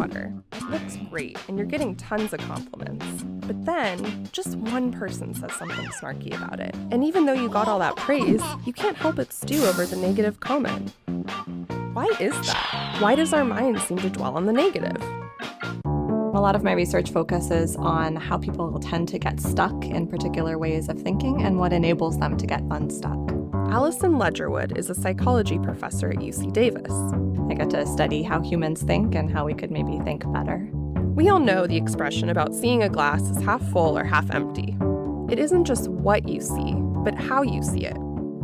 sweater. It looks great, and you're getting tons of compliments. But then, just one person says something snarky about it. And even though you got all that praise, you can't help but stew over the negative comment. Why is that? Why does our mind seem to dwell on the negative? A lot of my research focuses on how people tend to get stuck in particular ways of thinking and what enables them to get unstuck. Allison Ledgerwood is a psychology professor at UC Davis. I get to study how humans think and how we could maybe think better. We all know the expression about seeing a glass as half full or half empty. It isn't just what you see, but how you see it.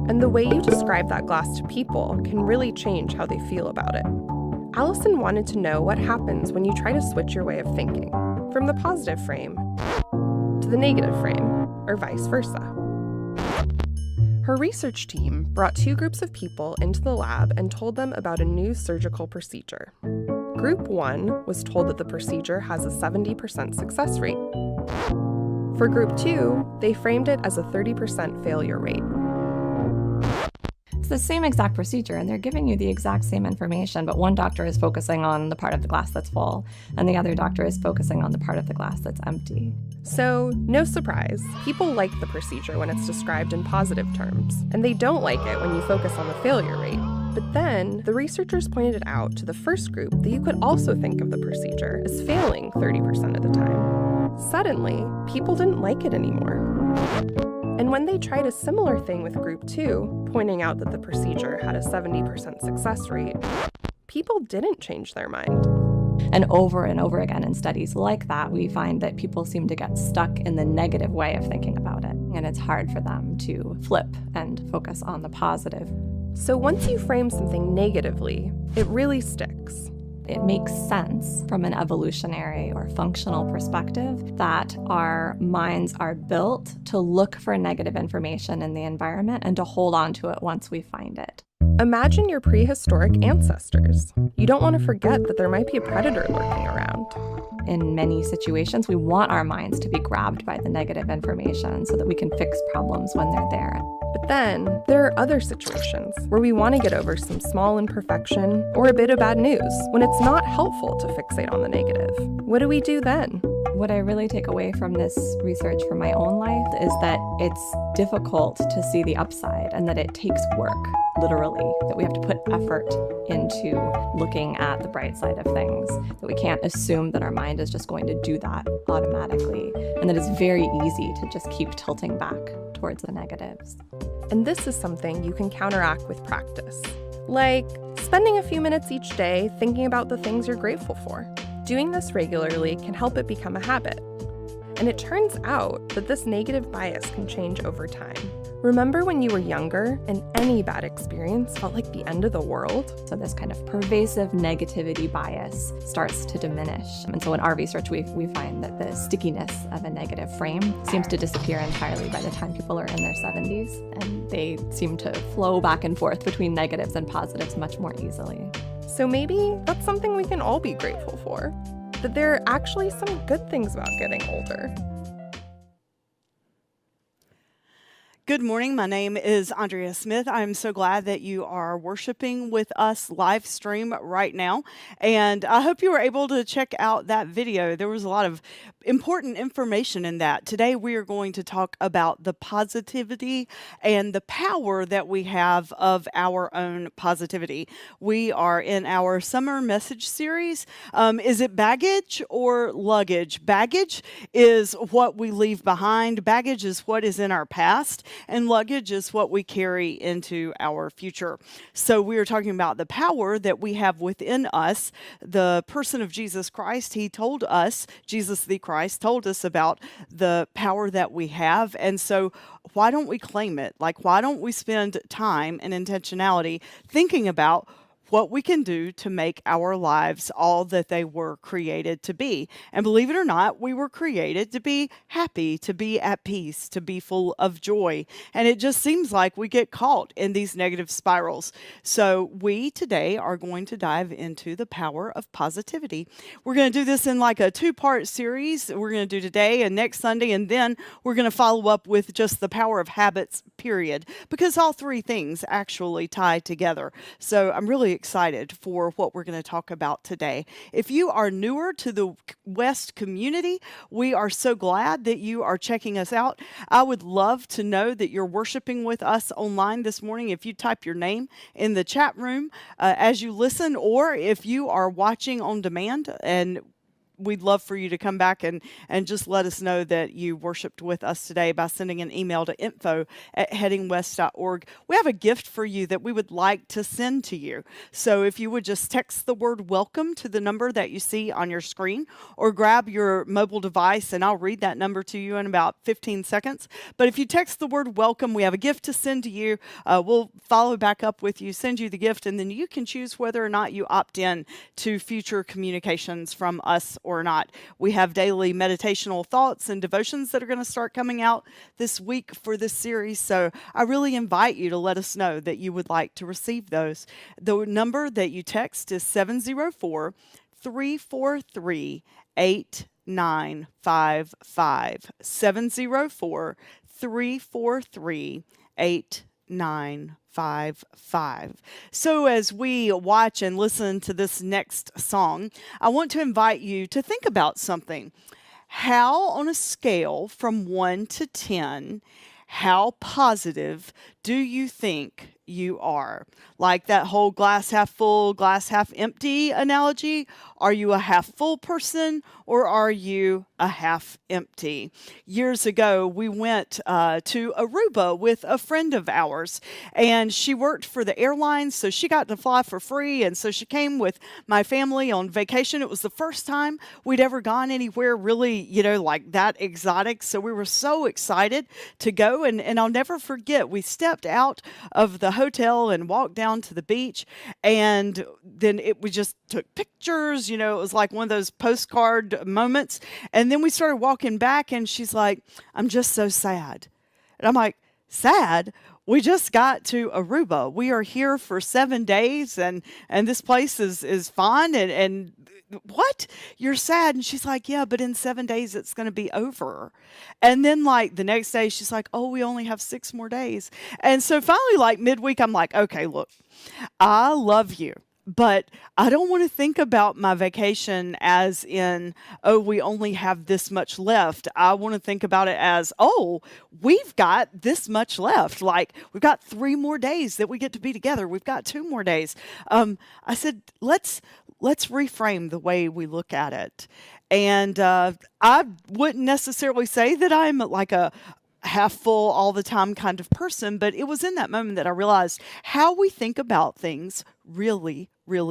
And the way you describe that glass to people can really change how they feel about it. Allison wanted to know what happens when you try to switch your way of thinking from the positive frame to the negative frame, or vice versa. Her research team brought 2 groups of people into the lab and told them about a new surgical procedure. Group 1 was told that the procedure has a 70% success rate. For Group 2, they framed it as a 30% failure rate. It's the same exact procedure, and they're giving you the exact same information, but one doctor is focusing on the part of the glass that's full, and the other doctor is focusing on the part of the glass that's empty. So, no surprise, people like the procedure when it's described in positive terms, and they don't like it when you focus on the failure rate. But then, the researchers pointed out to the first group that you could also think of the procedure as failing 30% of the time. Suddenly, people didn't like it anymore. And when they tried a similar thing with Group 2, pointing out that the procedure had a 70% success rate, people didn't change their mind. And over again in studies like that, we find that people seem to get stuck in the negative way of thinking about it. And it's hard for them to flip and focus on the positive. So once you frame something negatively, it really sticks. It makes sense from an evolutionary or functional perspective that our minds are built to look for negative information in the environment and to hold on to it once we find it. Imagine your prehistoric ancestors. You don't want to forget that there might be a predator lurking around. In many situations, we want our minds to be grabbed by the negative information so that we can fix problems when they're there. But then, there are other situations where we want to get over some small imperfection or a bit of bad news when it's not helpful to fixate on the negative. What do we do then? What I really take away from this research for my own life is that it's difficult to see the upside and that it takes work, literally, that we have to put effort into looking at the bright side of things, that we can't assume that our mind is just going to do that automatically, and that it's very easy to just keep tilting back towards the negatives. And this is something you can counteract with practice, like spending a few minutes each day thinking about the things you're grateful for. Doing this regularly can help it become a habit. And it turns out that this negative bias can change over time. Remember when you were younger and any bad experience felt like the end of the world? So this kind of pervasive negativity bias starts to diminish. And so in our research, we find that the stickiness of a negative frame seems to disappear entirely by the time people are in their 70s. And they seem to flow back and forth between negatives and positives much more easily. So maybe that's something we can all be grateful for, that there are actually some good things about getting older. Good morning. My name is Andrea Smith. I'm so glad that you are worshiping with us live stream right now. And I hope you were able to check out that video. There was a lot of important information in that. Today we are going to talk about the positivity and the power that we have of our own positivity. We are in our summer message series. Is it baggage or luggage? Baggage is what we leave behind. Baggage is what is in our past. And luggage is what we carry into our future. So we are talking about the power that we have within us. The person of Jesus Christ, he told us, Jesus the Christ told us about the power that we have. And so why don't we claim it? Like, why don't we spend time and intentionality thinking about what we can do to make our lives all that they were created to be. And believe it or not, we were created to be happy, to be at peace, to be full of joy. And it just seems like we get caught in these negative spirals. So we today are going to dive into the power of positivity. We're going to do this in like a 2-part series. We're going to do today and next Sunday, and then we're going to follow up with just the power of habits, period, because all 3 things actually tie together. So I'm really excited for what we're going to talk about today. If you are newer to the West community, we are so glad that you are checking us out. I would love to know that you're worshiping with us online this morning. If you type your name in the chat room as you listen, or if you are watching on demand, and we'd love for you to come back and just let us know that you worshiped with us today by sending an email to info@headingwest.org. We have a gift for you that we would like to send to you. So if you would just text the word welcome to the number that you see on your screen, or grab your mobile device and I'll read that number to you in about 15 seconds. But if you text the word welcome, we have a gift to send to you. We'll follow back up with you, send you the gift, and then you can choose whether or not you opt in to future communications from us or not. We have daily meditational thoughts and devotions that are going to start coming out this week for this series. So I really invite you to let us know that you would like to receive those. The number that you text is 704-343-8955. 704-343-8955. So as we watch and listen to this next song, I want to invite you to think about something. How, on a scale from 1 to 10, how positive do you think you are? Like that whole glass half full, glass half empty analogy. Are you a half full person, or are you a half empty? Years ago, we went to Aruba with a friend of ours, and she worked for the airlines, so she got to fly for free, and so she came with my family on vacation. It was the first time we'd ever gone anywhere really, like that exotic, so we were so excited to go, and I'll never forget, we stepped out of the hotel and walked down to the beach, and then we just took pictures. It was like one of those postcard moments. And then we started walking back, and she's like, "I'm just so sad." And I'm like, "Sad? We just got to Aruba. We are here for 7 days, and this place is fun. And what? You're sad?" And she's like, "Yeah, but in 7 days it's going to be over." And then like the next day she's like, "Oh, we only have 6 more days." And so finally, like midweek, I'm like, "Okay, look, I love you, but I don't want to think about my vacation as in, oh, we only have this much left. I want to think about it as, oh, we've got this much left. Like, we've got 3 more days that we get to be together. We've got 2 more days." I said, let's reframe the way we look at it. And I wouldn't necessarily say that I'm like a half full all the time kind of person, but it was in that moment that I realized how we think about things really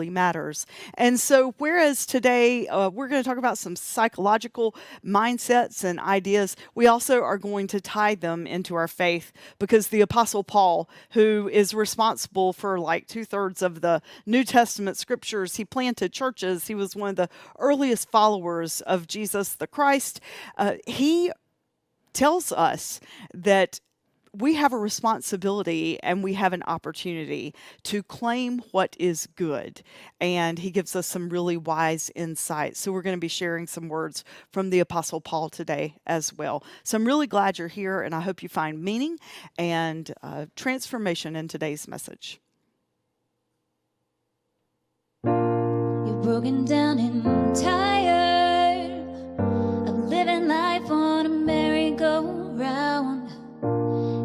matters. And so whereas today we're going to talk about some psychological mindsets and ideas, we also are going to tie them into our faith, because the Apostle Paul, who is responsible for like 2/3 of the New Testament scriptures, he planted churches, he was one of the earliest followers of Jesus the Christ, he tells us that we have a responsibility and we have an opportunity to claim what is good. And he gives us some really wise insights. So we're going to be sharing some words from the Apostle Paul today as well. So I'm really glad you're here, and I hope you find meaning and transformation in today's message. You're broken down and tired of living life on a merry-go-round.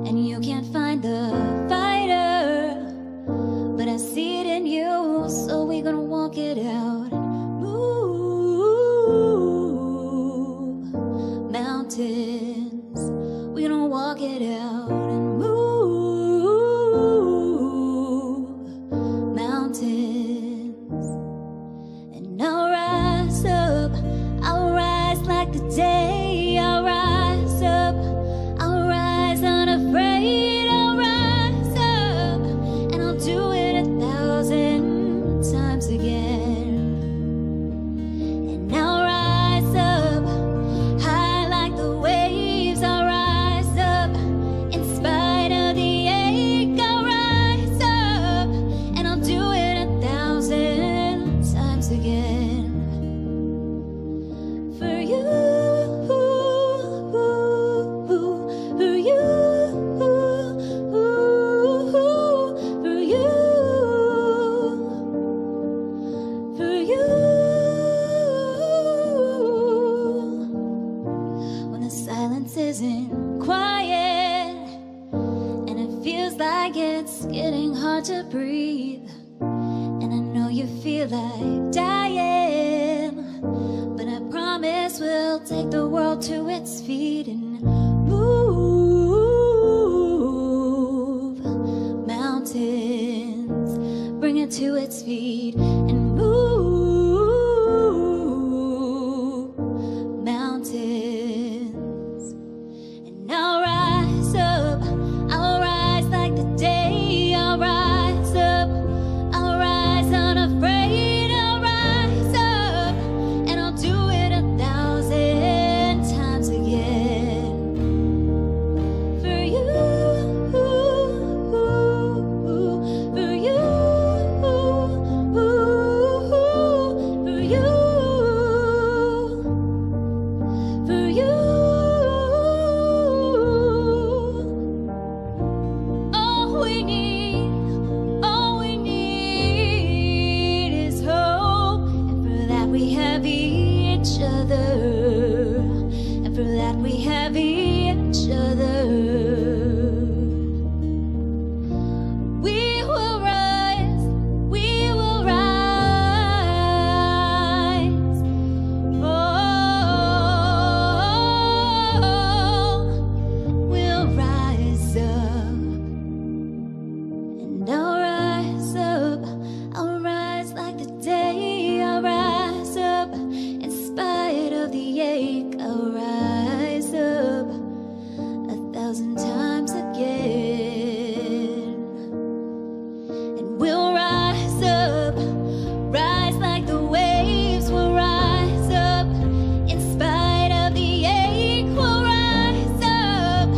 And you can't find the fighter, but I see it in you, so we're gonna walk it out and move mountains. We're gonna walk it out and move mountains. And I'll rise up, I'll rise like the day, I'll rise up, I'll rise unafraid, I'll rise up, and I'll do it 1,000 times again. And I'll rise up, high like the waves, I'll rise up, in spite of the ache, I'll rise up, and I'll do it 1,000 times again. For you, hard to breathe, and I know you feel like dying, but I promise we'll take the world to its feet and move mountains, bring it to its feet and move mountains. And I'll rise up, I'll rise like the day, I'll rise up, I'll rise unafraid, I'll rise up, and I'll do it 1,000 times again. For you, for you, for you, for you. All we need is hope, and for that we have each other, and for that we have each other. We will rise, we will rise. Oh, we'll rise up. And I'll rise up, I'll rise like the day, I'll rise up, in spite of the ache, I'll rise up 1,000 times again. And we'll rise up, rise like the waves, we'll rise up, in spite of the ache, we'll rise up,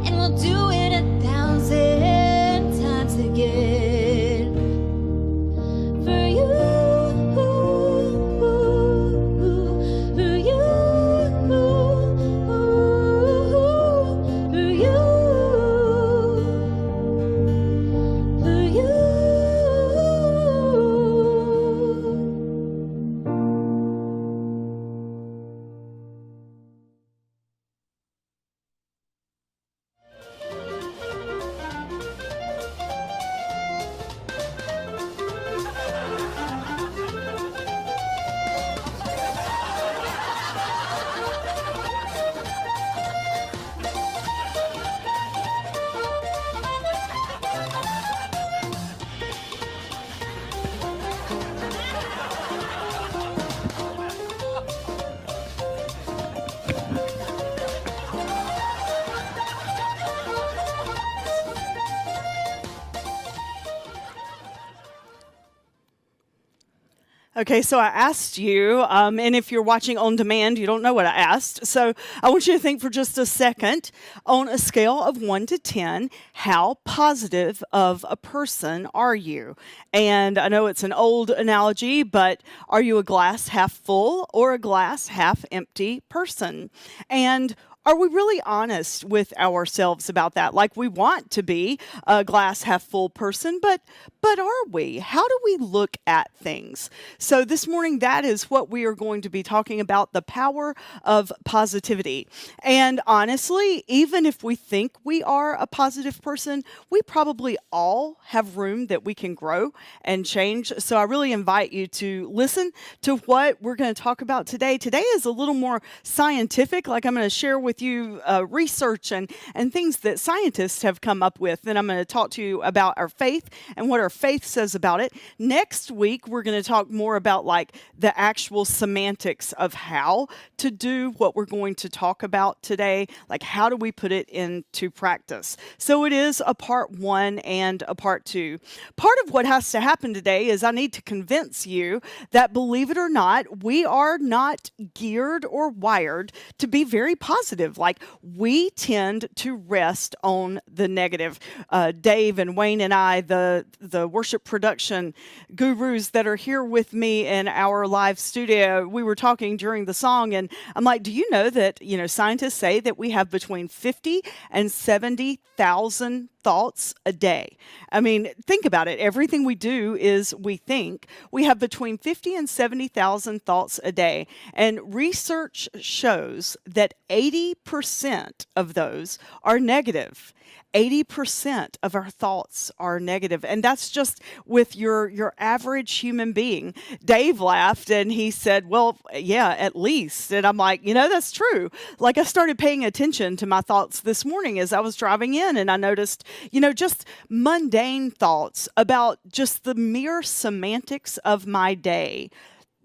and we'll do it 1,000 times again. For you, for you, for you, for you. Okay, so I asked you, and if you're watching on demand, you don't know what I asked. So I want you to think for just a second, on a scale of 1 to 10, how positive of a person are you? And I know it's an old analogy, but are you a glass half full or a glass half empty person? And are we really honest with ourselves about that? Like, we want to be a glass half full person, but are we? How do we look at things? So this morning, that is what we are going to be talking about, the power of positivity. And honestly, even if we think we are a positive person, we probably all have room that we can grow and change. So I really invite you to listen to what we're going to talk about today. Today is a little more scientific. Like, I'm going to share with you research and things that scientists have come up with. Then I'm going to talk to you about our faith and what our faith says about it. Next week, we're going to talk more about like the actual semantics of how to do what we're going to talk about today. Like, how do we put it into practice? So it is a part 1 and a part 2. Part of what has to happen today is I need to convince you that, believe it or not, we are not geared or wired to be very positive. Like, we tend to rest on the negative. Dave and Wayne and I, the worship production gurus that are here with me in our live studio, we were talking during the song, and I'm like, do you know that, scientists say that we have between 50 and 70,000 thoughts a day. I mean, think about it. Everything we do is we think. We have between 50 and 70,000 thoughts a day. And research shows that 80% of those are negative. 80% of our thoughts are negative. And that's just with your average human being. Dave laughed and he said, well, yeah, at least. And I'm like, that's true. Like I started paying attention to my thoughts this morning as I was driving in, and I noticed, just mundane thoughts about just the mere semantics of my day.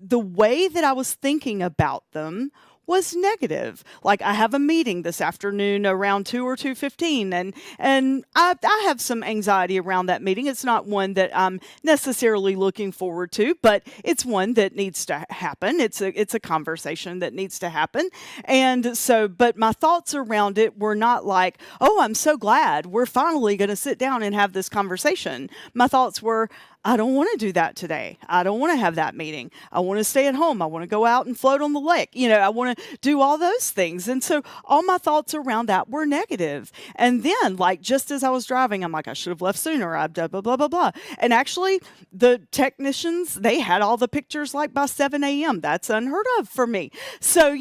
The way that I was thinking about them was negative. Like I have a meeting this afternoon around 2 or 2:15, and I have some anxiety around that meeting. It's not one that I'm necessarily looking forward to, but it's one that needs to happen. It's a conversation that needs to happen. And so, but my thoughts around it were not like, oh, I'm so glad we're finally going to sit down and have this conversation. My thoughts were, I don't want to do that today. I don't want to have that meeting. I want to stay at home. I want to go out and float on the lake. I want to do all those things. And so all my thoughts around that were negative. And then, like, just as I was driving, I'm like, I should have left sooner. I blah, blah, blah, blah, blah. And actually, the technicians, they had all the pictures like by 7 a.m. That's unheard of for me. So,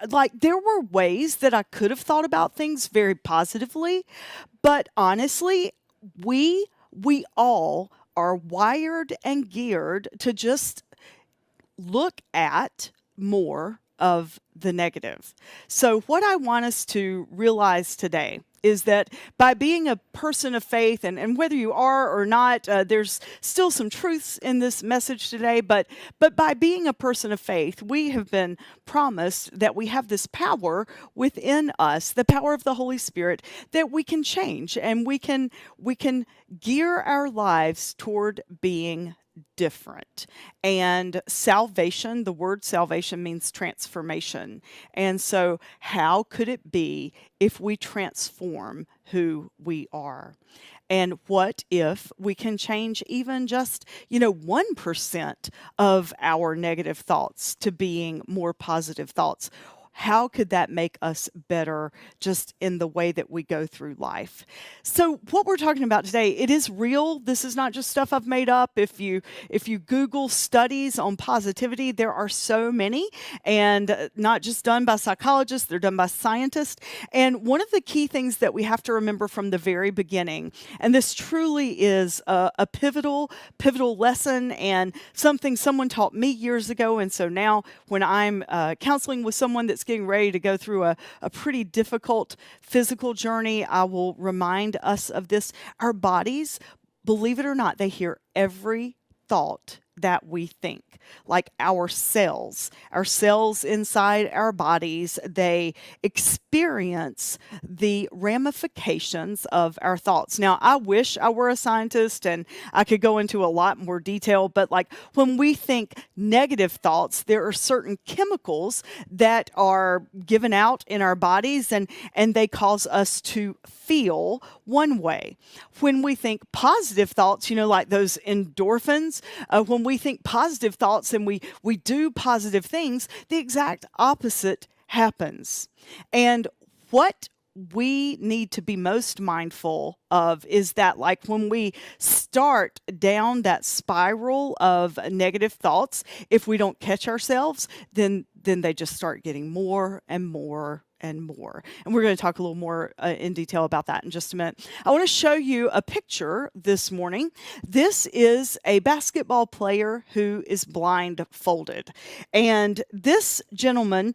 like there were ways that I could have thought about things very positively. But honestly, we all are wired and geared to just look at more of the negative. So what I want us to realize today is that by being a person of faith, and whether you are or not, there's still some truths in this message today, but by being a person of faith, we have been promised that we have this power within us, the power of the Holy Spirit, that we can change, and we can gear our lives toward being different. And salvation, the word salvation means transformation. And so how could it be if we transform who we are? And what if we can change even just, 1% of our negative thoughts to being more positive thoughts? How could that make us better just in the way that we go through life? So what we're talking about today, it is real. This is not just stuff I've made up. If you Google studies on positivity, there are so many, and not just done by psychologists, they're done by scientists. And one of the key things that we have to remember from the very beginning, and this truly is a pivotal lesson and something someone taught me years ago. And so now when I'm counseling with someone that's getting ready to go through a pretty difficult physical journey, I will remind us of this. Our bodies, believe it or not, they hear every thought that we think. Like our cells inside our bodies, they experience the ramifications of our thoughts. Now, I wish I were a scientist and I could go into a lot more detail, but like when we think negative thoughts, there are certain chemicals that are given out in our bodies, and they cause us to feel one way. When we think positive thoughts, like those endorphins, when we think positive thoughts and we do positive things, the exact opposite happens. And what we need to be most mindful of is that, like, when we start down that spiral of negative thoughts, if we don't catch ourselves, then they just start getting more and more and more. And we're going to talk a little more in detail about that in just a minute. I want to show you a picture this morning. This is a basketball player who is blindfolded. And this gentleman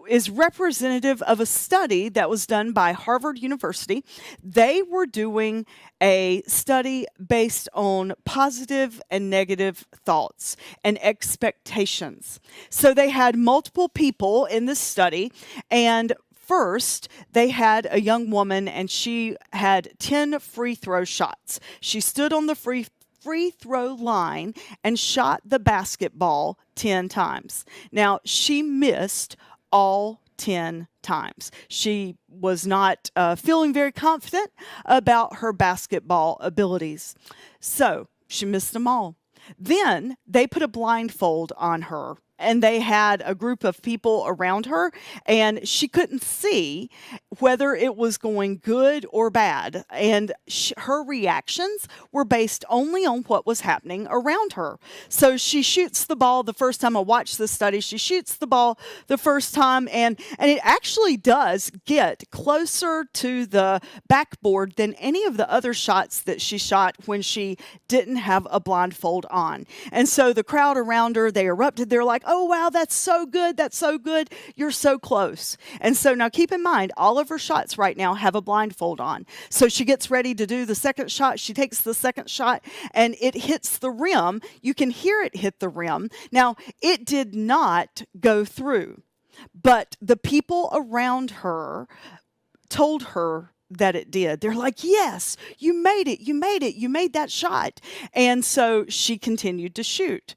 is representative of a study that was done by Harvard University. They were doing a study based on positive and negative thoughts and expectations. So they had multiple people in this study, and first, they had a young woman, and she had 10 free throw shots. She stood on the free throw line and shot the basketball 10 times. Now, she missed all 10 times. She was not feeling very confident about her basketball abilities. So she missed them all. Then they put a blindfold on her and they had a group of people around her, and she couldn't see whether it was going good or bad. And her reactions were based only on what was happening around her. So she shoots the ball the first time. I watched this study. She shoots the ball the first time, and it actually does get closer to the backboard than any of the other shots that she shot when she didn't have a blindfold on. And so the crowd around her, they erupted. They're like, oh, wow, that's so good. That's so good. You're so close. And so now keep in mind, all of her shots right now have a blindfold on. So she gets ready to do the second shot. She takes the second shot and it hits the rim. You can hear it hit the rim. Now, it did not go through, but the people around her told her that it did. They're like, yes, you made it. You made it. You made that shot. And so she continued to shoot.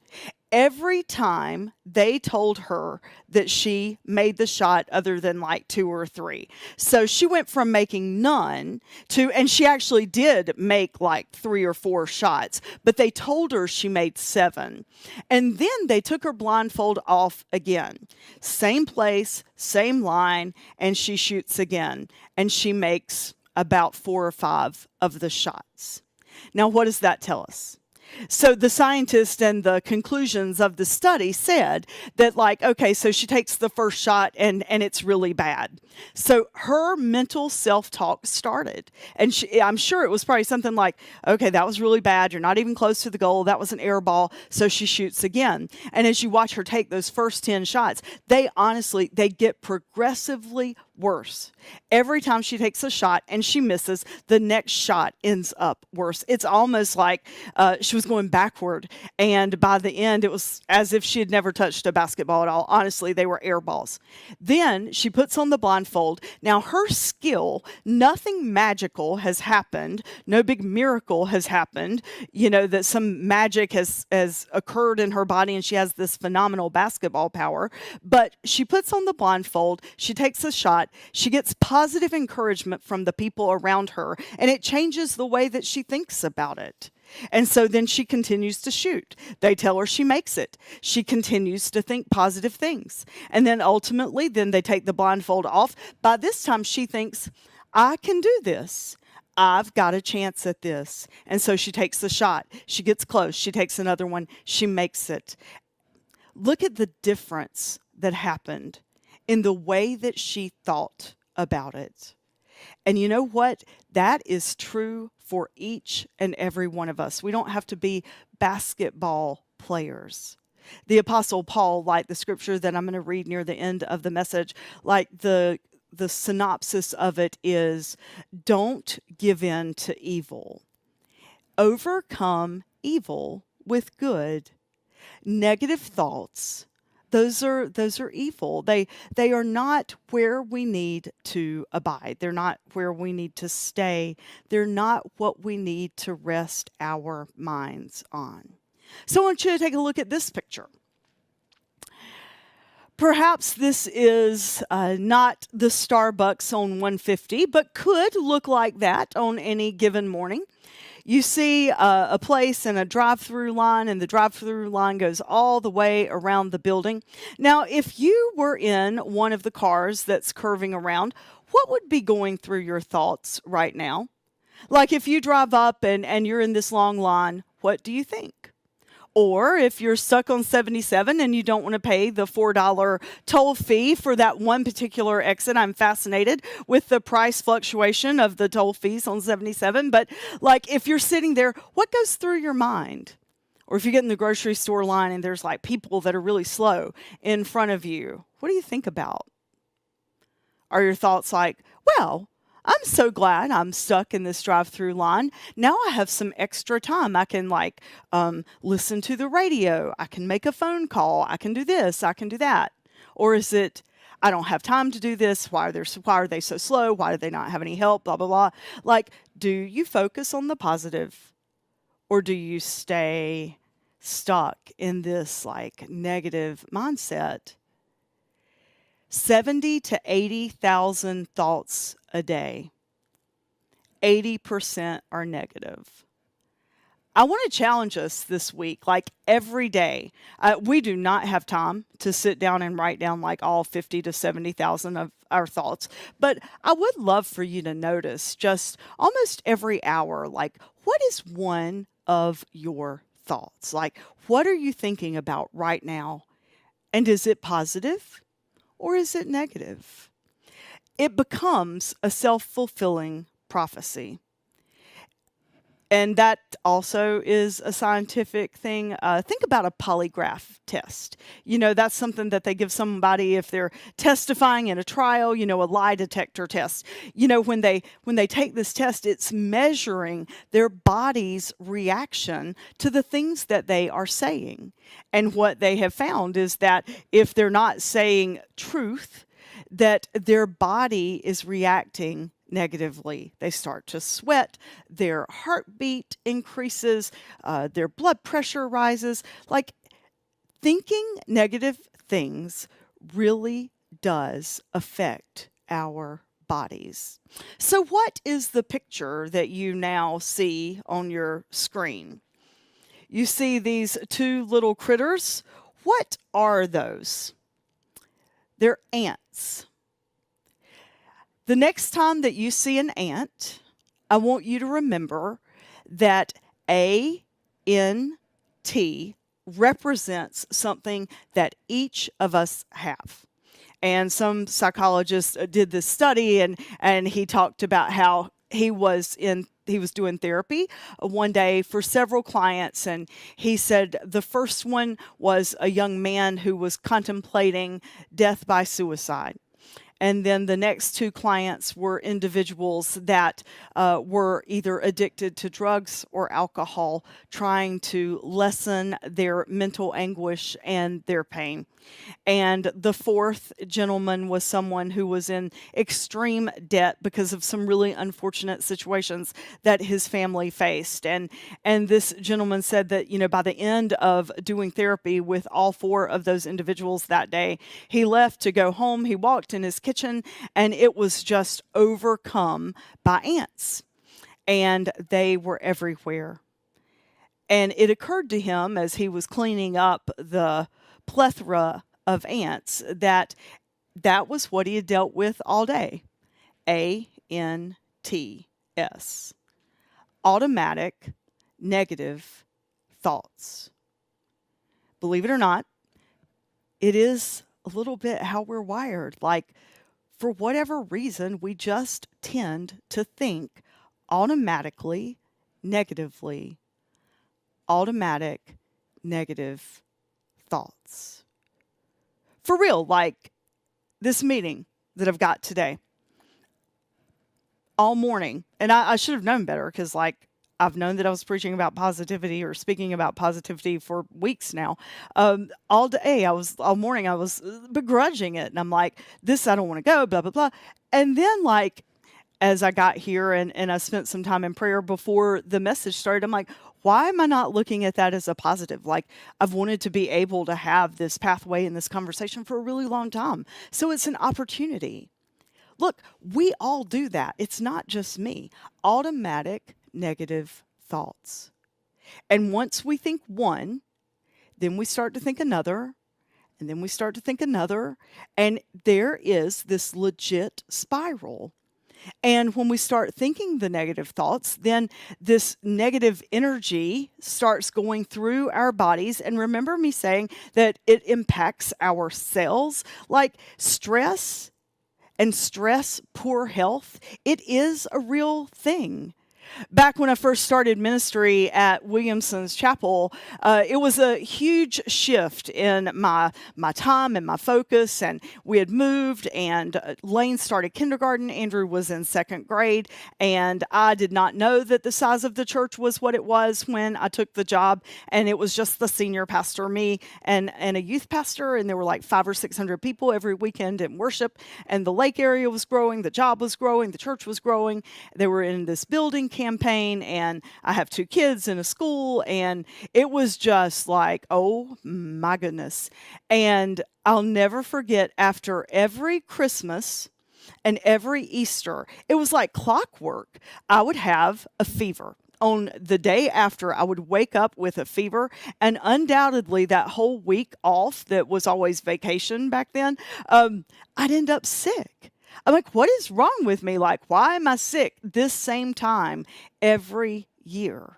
Every time they told her that she made the shot other than like 2 or 3. So she went from making none to, and she actually did make like 3 or 4 shots, but they told her she made 7. And then they took her blindfold off again. Same place, same line, and she shoots again. And she makes about 4 or 5 of the shots. Now, what does that tell us? So the scientists and the conclusions of the study said that, like, okay, so she takes the first shot and it's really bad. So her mental self-talk started. And I'm sure it was probably something like, okay, that was really bad. You're not even close to the goal. That was an air ball. So she shoots again. And as you watch her take those first 10 shots, they get progressively worse. Every time she takes a shot and she misses, the next shot ends up worse. It's almost like she was going backward. And by the end, it was as if she had never touched a basketball at all. Honestly, they were air balls. Then she puts on the blindfold. Now her skill, nothing magical has happened. No big miracle has happened. You know, that some magic has occurred in her body and she has this phenomenal basketball power. But she puts on the blindfold. She takes a shot. She gets positive encouragement from the people around her, and it changes the way that she thinks about it. And so then she continues to shoot. They tell her she makes it. She continues to think positive things. And then ultimately, then they take the blindfold off. By this time, she thinks, I can do this. I've got a chance at this. And so she takes the shot. She gets close. She takes another one. She makes it. Look at the difference that happened in the way that she thought about it. And you know what? That is true for each and every one of us. We don't have to be basketball players. The Apostle Paul, like the scripture that I'm going to read near the end of the message, like the synopsis of it is, don't give in to evil. Overcome evil with good. Negative thoughts, those are evil. They are not where we need to abide. They're not where we need to stay. They're not what we need to rest our minds on. So I want you to take a look at this picture. Perhaps this is not the Starbucks on 150, but could look like that on any given morning. You see a place and a drive-through line, and the drive-through line goes all the way around the building. Now, if you were in one of the cars that's curving around, what would be going through your thoughts right now? Like if you drive up and you're in this long line, what do you think? Or if you're stuck on 77 and you don't want to pay the $4 toll fee for that one particular exit, I'm fascinated with the price fluctuation of the toll fees on 77. But like if you're sitting there, what goes through your mind? Or if you get in the grocery store line and there's like people that are really slow in front of you, what do you think about? Are your thoughts like, well, I'm so glad I'm stuck in this drive-through line. Now I have some extra time. I can listen to the radio. I can make a phone call. I can do this. I can do that. Or is it, I don't have time to do this. Why are they so slow? Why do they not have any help? Blah, blah, blah. Like, do you focus on the positive, or do you stay stuck in this negative mindset? 70 to 80,000 thoughts a day. 80% are negative. I want to challenge us this week, like every day. We do not have time to sit down and write down like all 50 to 70,000 of our thoughts, but I would love for you to notice just almost every hour, like what is one of your thoughts? Like, what are you thinking about right now? And is it positive or is it negative? It becomes a self-fulfilling prophecy. And that also is a scientific thing. Think about a polygraph test. You know, that's something that they give somebody if they're testifying in a trial, you know, a lie detector test. You know, when they take this test, it's measuring their body's reaction to the things that they are saying. And what they have found is that if they're not saying truth, that their body is reacting negatively. They start to sweat, their heartbeat increases, their blood pressure rises. Like, thinking negative things really does affect our bodies. So what is the picture that you now see on your screen? You see these two little critters. What are those? They're ants. The next time that you see an ant, I want you to remember that ANT represents something that each of us have. And some psychologists did this study, and he talked about how he was doing therapy one day for several clients, and he said the first one was a young man who was contemplating death by suicide. And then the next two clients were individuals that were either addicted to drugs or alcohol, trying to lessen their mental anguish and their pain. And the fourth gentleman was someone who was in extreme debt because of some really unfortunate situations that his family faced. And this gentleman said that, you know, by the end of doing therapy with all four of those individuals that day, he left to go home. He walked in his kitchen and it was just overcome by ants. And they were everywhere. And it occurred to him as he was cleaning up the plethora of ants that was what he had dealt with all day. ANTS. Automatic negative thoughts. Believe it or not, it is a little bit how we're wired. Like, for whatever reason, we just tend to think automatically negatively. Automatic negative thoughts. For real, like this meeting that I've got today. All morning. And I should have known better because, like, I've known that I was preaching about positivity or speaking about positivity for weeks now. All day, all morning, I was begrudging it. And I'm like, I don't want to go, blah, blah, blah. And then, like, as I got here and I spent some time in prayer before the message started, I'm like, why am I not looking at that as a positive? Like, I've wanted to be able to have this pathway in this conversation for a really long time. So it's an opportunity. Look, we all do that. It's not just me. Automatic negative thoughts. And once we think one, then we start to think another, and then we start to think another, and there is this legit spiral. And when we start thinking the negative thoughts, then this negative energy starts going through our bodies. And remember me saying that it impacts our cells, like stress and poor health. It is a real thing. Back when I first started ministry at Williamson's Chapel, it was a huge shift in my time and my focus. And we had moved, and Lane started kindergarten. Andrew was in second grade, and I did not know that the size of the church was what it was when I took the job. And it was just the senior pastor, me, and a youth pastor, and there were like 500 or 600 people every weekend in worship. And the lake area was growing, the job was growing, the church was growing. They were in this building campaign, and I have 2 kids in a school, and it was just like, oh my goodness. And I'll never forget, after every Christmas and every Easter, it was like clockwork. I would have a fever. on the day after, I would wake up with a fever, and undoubtedly that whole week off that was always vacation back then, I'd end up sick. I'm like, what is wrong with me? Like, why am I sick this same time every year?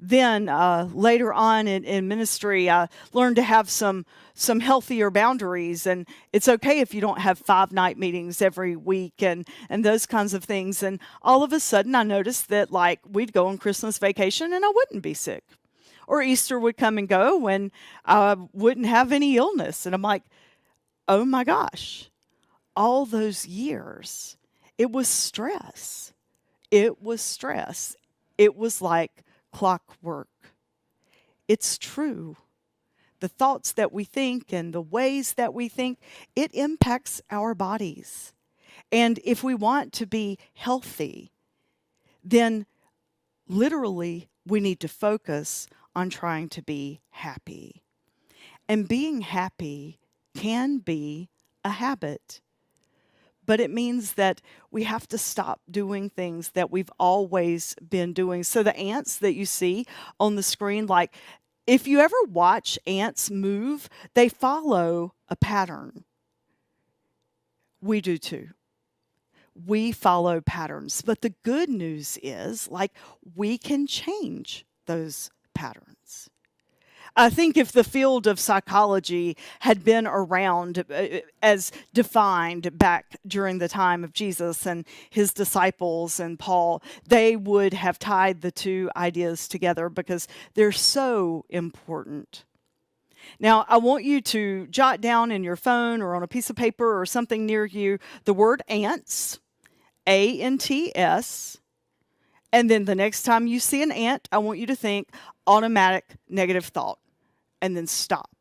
Then later on in ministry, I learned to have some healthier boundaries, and it's okay if you don't have 5-night meetings every week and those kinds of things. And all of a sudden, I noticed that like we'd go on Christmas vacation and I wouldn't be sick, or Easter would come and go and I wouldn't have any illness. And I'm like, oh my gosh, all those years, it was stress. It was stress. It was like clockwork. It's true. The thoughts that we think and the ways that we think, it impacts our bodies. And if we want to be healthy, then literally we need to focus on trying to be happy. And being happy can be a habit. But it means that we have to stop doing things that we've always been doing. So the ants that you see on the screen, like if you ever watch ants move, they follow a pattern. We do too. We follow patterns. But the good news is, like, we can change those patterns. I think if the field of psychology had been around as defined back during the time of Jesus and his disciples and Paul, they would have tied the two ideas together because they're so important. Now, I want you to jot down in your phone or on a piece of paper or something near you the word ants, A-N-T-S, and then the next time you see an ant, I want you to think automatic negative thought. And then stop.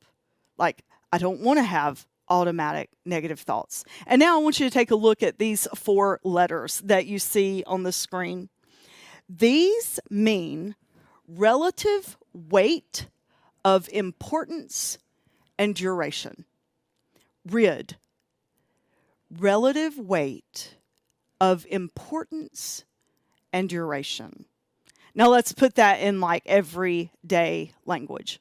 Like, I don't want to have automatic negative thoughts. And now I want you to take a look at these 4 letters that you see on the screen. These mean relative weight of importance and duration. RID. Relative weight of importance and duration. Now let's put that in like everyday language.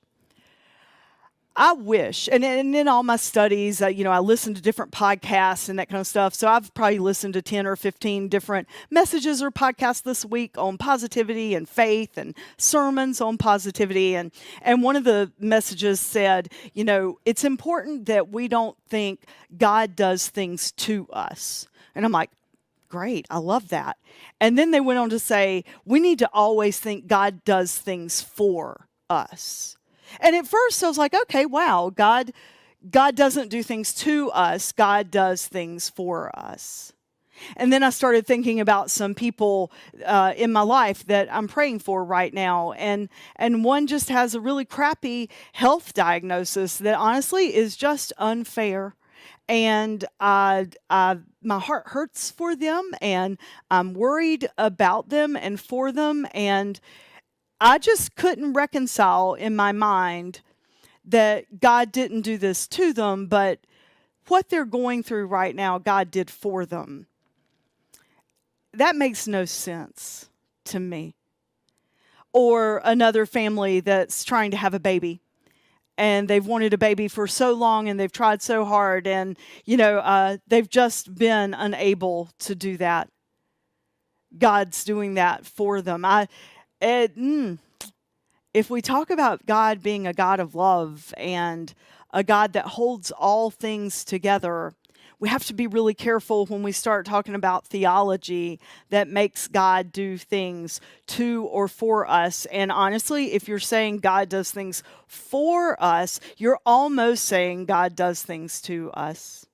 I wish, and in all my studies, I listen to different podcasts and that kind of stuff. So I've probably listened to 10 or 15 different messages or podcasts this week on positivity and faith and sermons on positivity. And one of the messages said, it's important that we don't think God does things to us. And I'm like, great, I love that. And then they went on to say, we need to always think God does things for us. And at first I was like, okay, wow, God doesn't do things to us. God does things for us. And then I started thinking about some people in my life that I'm praying for right now. And one just has a really crappy health diagnosis that honestly is just unfair. And my heart hurts for them, and I'm worried about them and for them. And I just couldn't reconcile in my mind that God didn't do this to them, but what they're going through right now, God did for them. That makes no sense to me. Or another family that's trying to have a baby, and they've wanted a baby for so long, and they've tried so hard, and they've just been unable to do that. God's doing that for them. If we talk about God being a God of love and a God that holds all things together, we have to be really careful when we start talking about theology that makes God do things to or for us. And honestly, if you're saying God does things for us, you're almost saying God does things to us.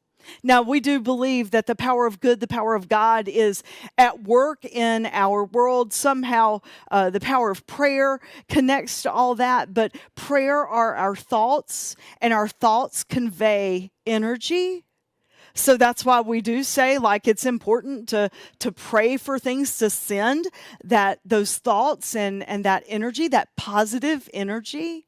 Now, we do believe that the power of good, the power of God is at work in our world. Somehow, the power of prayer connects to all that. But prayer are our thoughts, and our thoughts convey energy. So that's why we do say, like, it's important to pray for things to send those thoughts and that energy, that positive energy.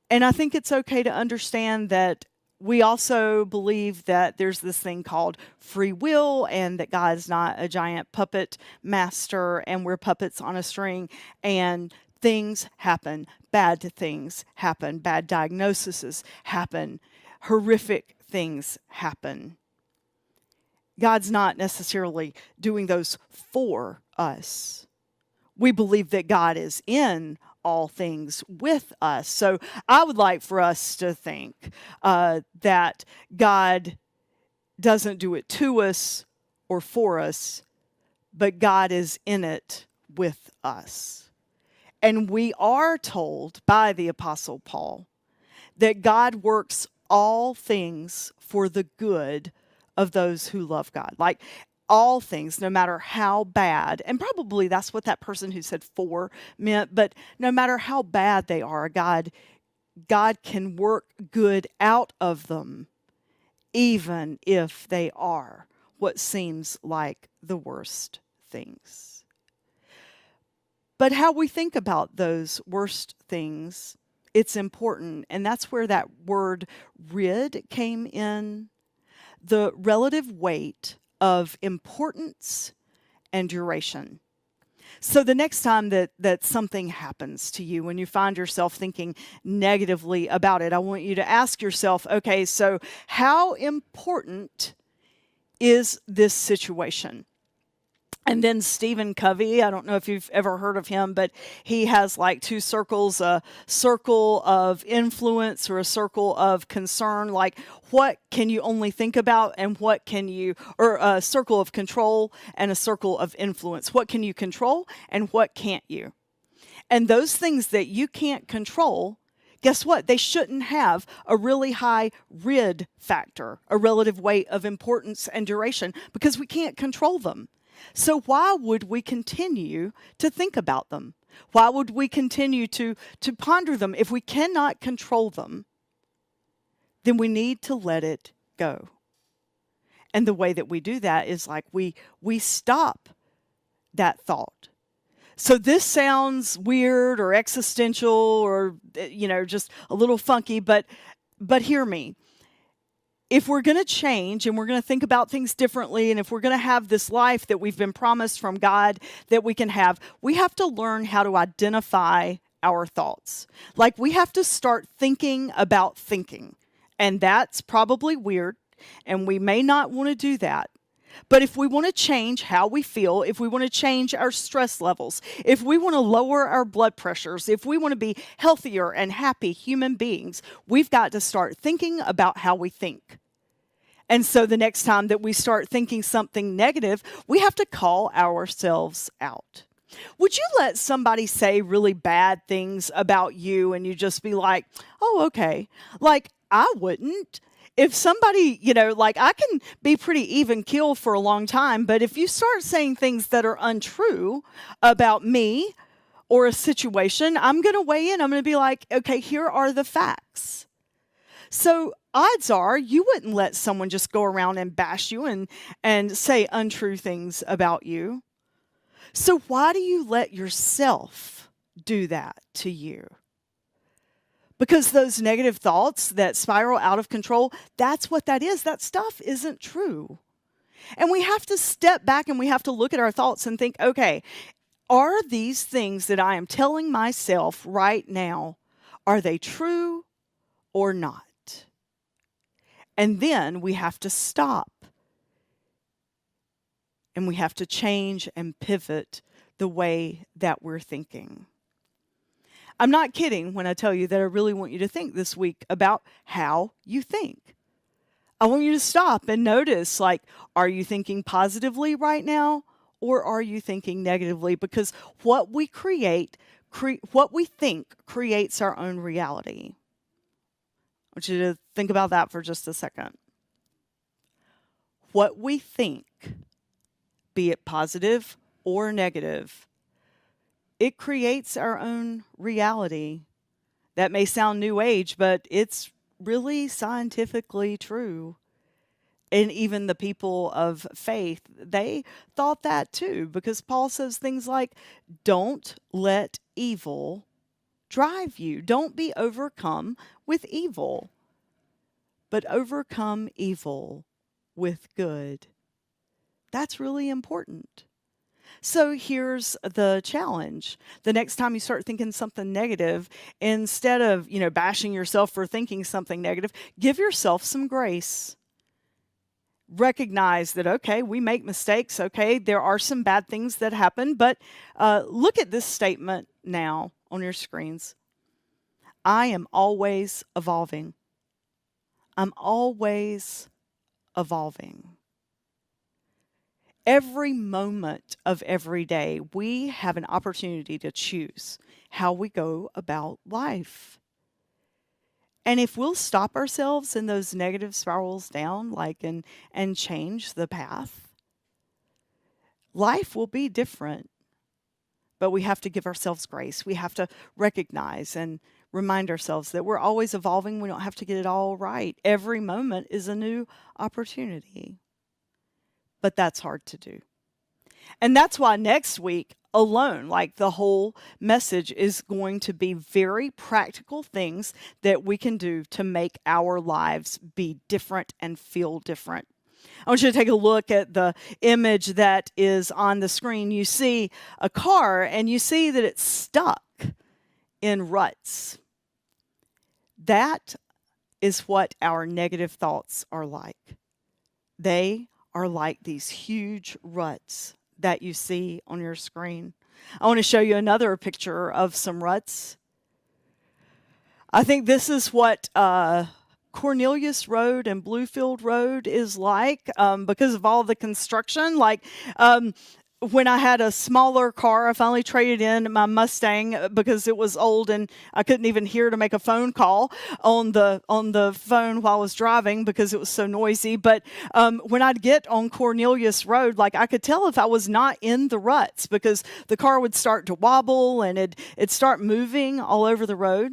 And I think it's okay to understand that we also believe that there's this thing called free will and that God's not a giant puppet master and we're puppets on a string, and things happen. Bad things happen. Bad diagnoses happen. Horrific things happen. God's not necessarily doing those for us. We believe that God is in all things with us. So I would like for us to think that God doesn't do it to us or for us, but God is in it with us. And we are told by the Apostle Paul that God works all things for the good of those who love God. Like all things, no matter how bad, and probably that's what that person who said for meant, but no matter how bad they are, God can work good out of them, even if they are what seems like the worst things. But how we think about those worst things, it's important, and that's where that word rid came in. The relative weight of importance and duration. So the next time that something happens to you, when you find yourself thinking negatively about it, I want you to ask yourself, okay, so how important is this situation? And then Stephen Covey, I don't know if you've ever heard of him, but he has like two circles, a circle of influence or a circle of concern, like what can you only think about and what can you, or a circle of control and a circle of influence. What can you control and what can't you? And those things that you can't control, guess what? They shouldn't have a really high rid factor, a relative weight of importance and duration, because we can't control them. So why would we continue to think about them? Why would we continue to ponder them? If we cannot control them, then we need to let it go. And the way that we do that is like we stop that thought. So this sounds weird or existential or, just a little funky, but hear me. If we're going to change and we're going to think about things differently, and if we're going to have this life that we've been promised from God that we can have, we have to learn how to identify our thoughts. Like we have to start thinking about thinking. And that's probably weird, and we may not want to do that. But if we want to change how we feel, if we want to change our stress levels, if we want to lower our blood pressures, if we want to be healthier and happy human beings, we've got to start thinking about how we think. And so the next time that we start thinking something negative, we have to call ourselves out. Would you let somebody say really bad things about you and you just be like, oh, okay. Like, I wouldn't. If somebody, I can be pretty even keel for a long time, but if you start saying things that are untrue about me or a situation, I'm going to weigh in. I'm going to be like, okay, here are the facts. So odds are you wouldn't let someone just go around and bash you and say untrue things about you. So why do you let yourself do that to you? Because those negative thoughts that spiral out of control, that's what that is. That stuff isn't true. And we have to step back and we have to look at our thoughts and think, okay, are these things that I am telling myself right now, are they true or not? And then we have to stop. And we have to change and pivot the way that we're thinking. I'm not kidding when I tell you that I really want you to think this week about how you think. I want you to stop and notice, are you thinking positively right now or are you thinking negatively? Because what we what we think creates our own reality. I want you to think about that for just a second. What we think, be it positive or negative, it creates our own reality. That may sound new age, but it's really scientifically true. And even the people of faith, they thought that too, because Paul says things like, don't let evil drive you. Don't be overcome with evil. but overcome evil with good. That's really important. So here's the challenge. The next time you start thinking something negative, instead of, bashing yourself for thinking something negative, give yourself some grace. Recognize that, okay, we make mistakes. Okay, there are some bad things that happen, but look at this statement now on your screens. I am always evolving. I'm always evolving. Every moment of every day, we have an opportunity to choose how we go about life. And if we'll stop ourselves in those negative spirals down, and change the path, life will be different. But we have to give ourselves grace. We have to recognize and remind ourselves that we're always evolving. We don't have to get it all right. Every moment is a new opportunity. But that's hard to do. And that's why next week alone, the whole message is going to be very practical things that we can do to make our lives be different and feel different. I want you to take a look at the image that is on the screen. You see a car and you see that it's stuck in ruts. That is what our negative thoughts are like. They are like these huge ruts that you see on your screen. I want to show you another picture of some ruts. I think this is what Cornelius Road and Bluefield Road is like because of all the construction. When I had a smaller car, I finally traded in my Mustang because it was old and I couldn't even hear to make a phone call on the phone while I was driving because it was so noisy. But when I'd get on Cornelius Road, I could tell if I was not in the ruts because the car would start to wobble and it'd start moving all over the road.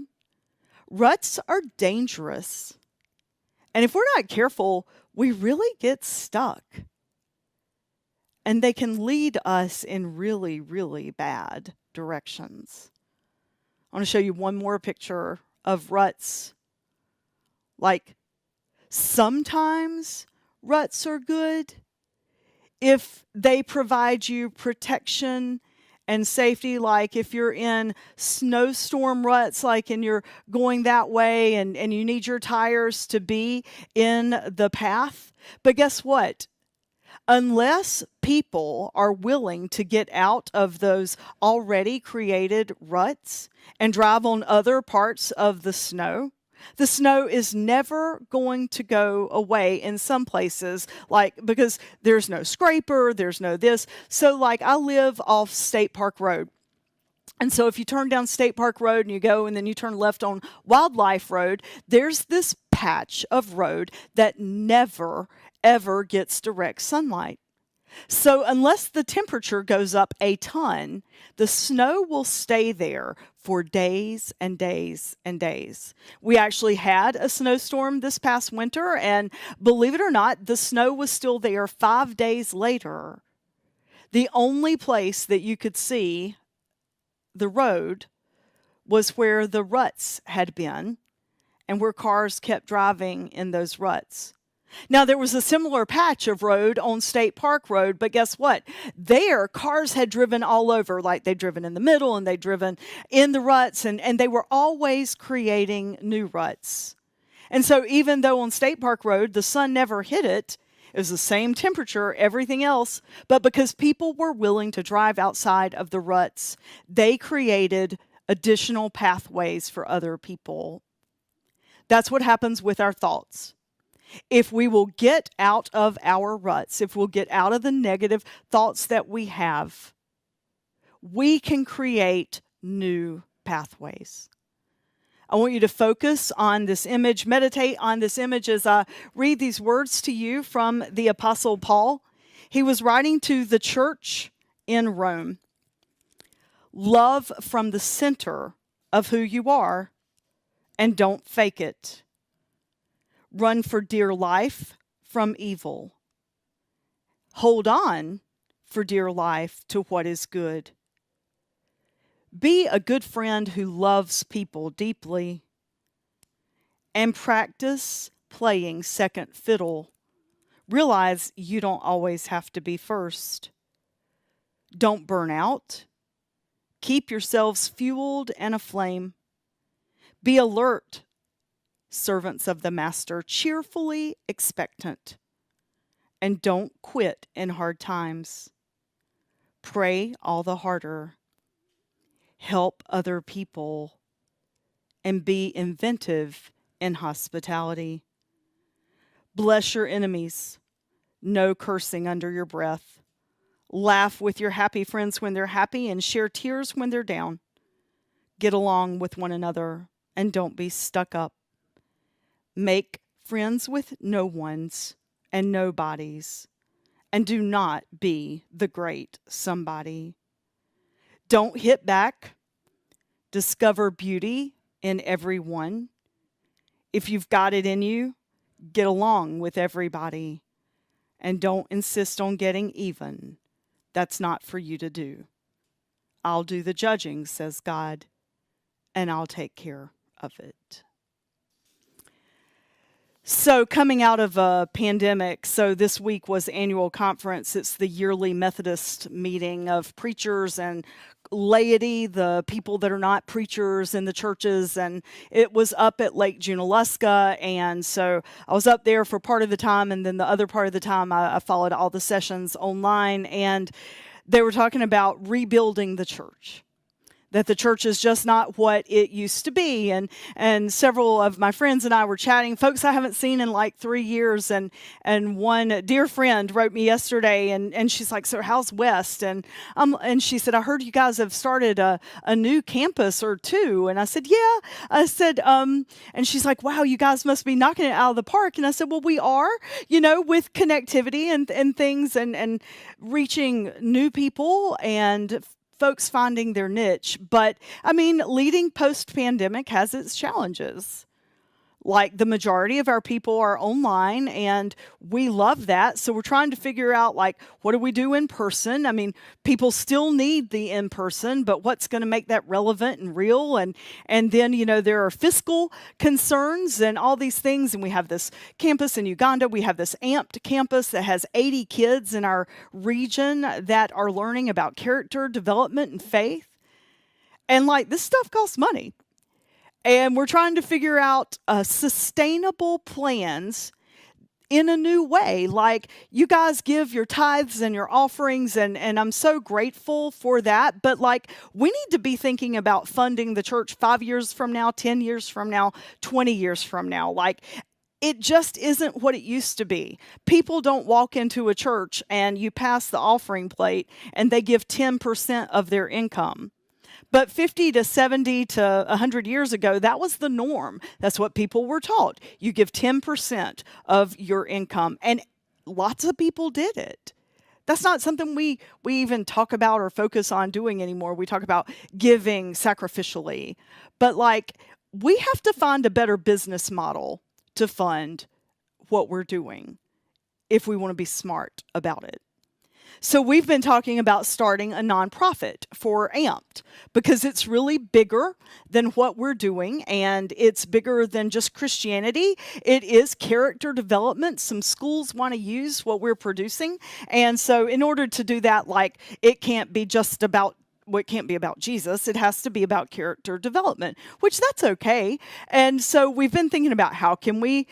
Ruts are dangerous. And if we're not careful, we really get stuck. And they can lead us in really, really bad directions. I want to show you one more picture of ruts. Sometimes ruts are good if they provide you protection and safety, if you're in snowstorm ruts, and you're going that way and you need your tires to be in the path. But guess what? Unless people are willing to get out of those already created ruts and drive on other parts of the snow is never going to go away in some places, because there's no scraper, there's no this. So I live off State Park Road. And so if you turn down State Park Road and you go and then you turn left on Wildlife Road, there's this patch of road that never, ever gets direct sunlight. So unless the temperature goes up a ton, the snow will stay there for days and days and days. We actually had a snowstorm this past winter, and believe it or not, the snow was still there 5 days later. The only place that you could see the road was where the ruts had been and where cars kept driving in those ruts. Now, there was a similar patch of road on State Park Road, but guess what? There, cars had driven all over, they'd driven in the middle and they'd driven in the ruts, and they were always creating new ruts. And so even though on State Park Road, the sun never hit it, it was the same temperature, everything else, but because people were willing to drive outside of the ruts, they created additional pathways for other people. That's what happens with our thoughts. If we will get out of our ruts, if we'll get out of the negative thoughts that we have, we can create new pathways. I want you to focus on this image, meditate on this image as I read these words to you from the Apostle Paul. He was writing to the church in Rome. Love from the center of who you are and don't fake it. Run for dear life from evil. Hold on for dear life to what is good. Be a good friend who loves people deeply and practice playing second fiddle. Realize you don't always have to be first. Don't burn out. Keep yourselves fueled and aflame. Be alert, servants of the Master, cheerfully expectant. And don't quit in hard times. Pray all the harder. Help other people. And be inventive in hospitality. Bless your enemies. No cursing under your breath. Laugh with your happy friends when they're happy and share tears when they're down. Get along with one another and don't be stuck up. Make friends with no ones and nobodies, and do not be the great somebody. Don't hit back. Discover beauty in everyone. If you've got it in you, get along with everybody, and don't insist on getting even. That's not for you to do. I'll do the judging, says God, and I'll take care of it. So coming out of a pandemic, so this week was annual conference. It's the yearly Methodist meeting of preachers and laity, the people that are not preachers in the churches, and it was up at Lake Junaluska, and so I was up there for part of the time, and then the other part of the time I followed all the sessions online, and they were talking about rebuilding the church. That the church is just not what it used to be. And several of my friends and I were chatting, folks I haven't seen in like 3 years. And one dear friend wrote me yesterday, and she's like, so how's West? And she said, I heard you guys have started a new campus or two. And I said, yeah. I said, and she's like, wow, you guys must be knocking it out of the park. And I said, well, we are, with connectivity and things and reaching new people and folks finding their niche. But, leading post-pandemic has its challenges. Like the majority of our people are online, and we love that. So we're trying to figure out, what do we do in person? People still need the in-person, but what's going to make that relevant and real? And then, there are fiscal concerns and all these things. And we have this campus in Uganda. We have this amped campus that has 80 kids in our region that are learning about character development and faith. And, this stuff costs money. And we're trying to figure out sustainable plans in a new way. You guys give your tithes and your offerings, and I'm so grateful for that. But, we need to be thinking about funding the church 5 years from now, 10 years from now, 20 years from now. It just isn't what it used to be. People don't walk into a church and you pass the offering plate and they give 10% of their income. But 50 to 70 to 100 years ago, that was the norm. That's what people were taught. You give 10% of your income. And lots of people did it. That's not something we even talk about or focus on doing anymore. We talk about giving sacrificially. But we have to find a better business model to fund what we're doing if we want to be smart about it. So we've been talking about starting a nonprofit for Amped because it's really bigger than what we're doing, and it's bigger than just Christianity. It is character development. Some schools want to use what we're producing. And so in order to do that, it can't be just about it can't be about Jesus. It has to be about character development, which that's okay. And so we've been thinking about how can we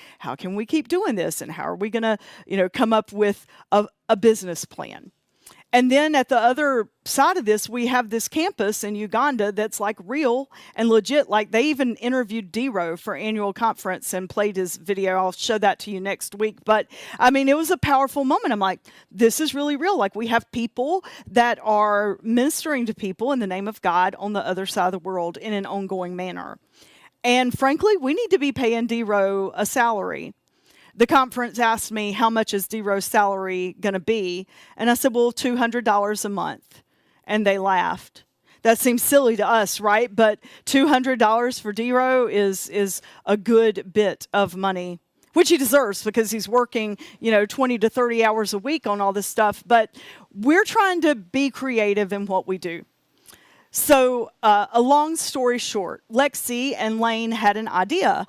keep doing this, and how are we going to, come up with a business plan. And then at the other side of this, we have this campus in Uganda that's real and legit. They even interviewed Dero for annual conference and played his video. I'll show that to you next week. But it was a powerful moment. I'm like, this is really real. We have people that are ministering to people in the name of God on the other side of the world in an ongoing manner. And frankly, we need to be paying Dero a salary. The conference asked me, how much is Dero's salary going to be? And I said, well, $200 a month. And they laughed. That seems silly to us, right? But $200 for Dero is a good bit of money, which he deserves because he's working, 20 to 30 hours a week on all this stuff. But we're trying to be creative in what we do. So a long story short, Lexi and Lane had an idea.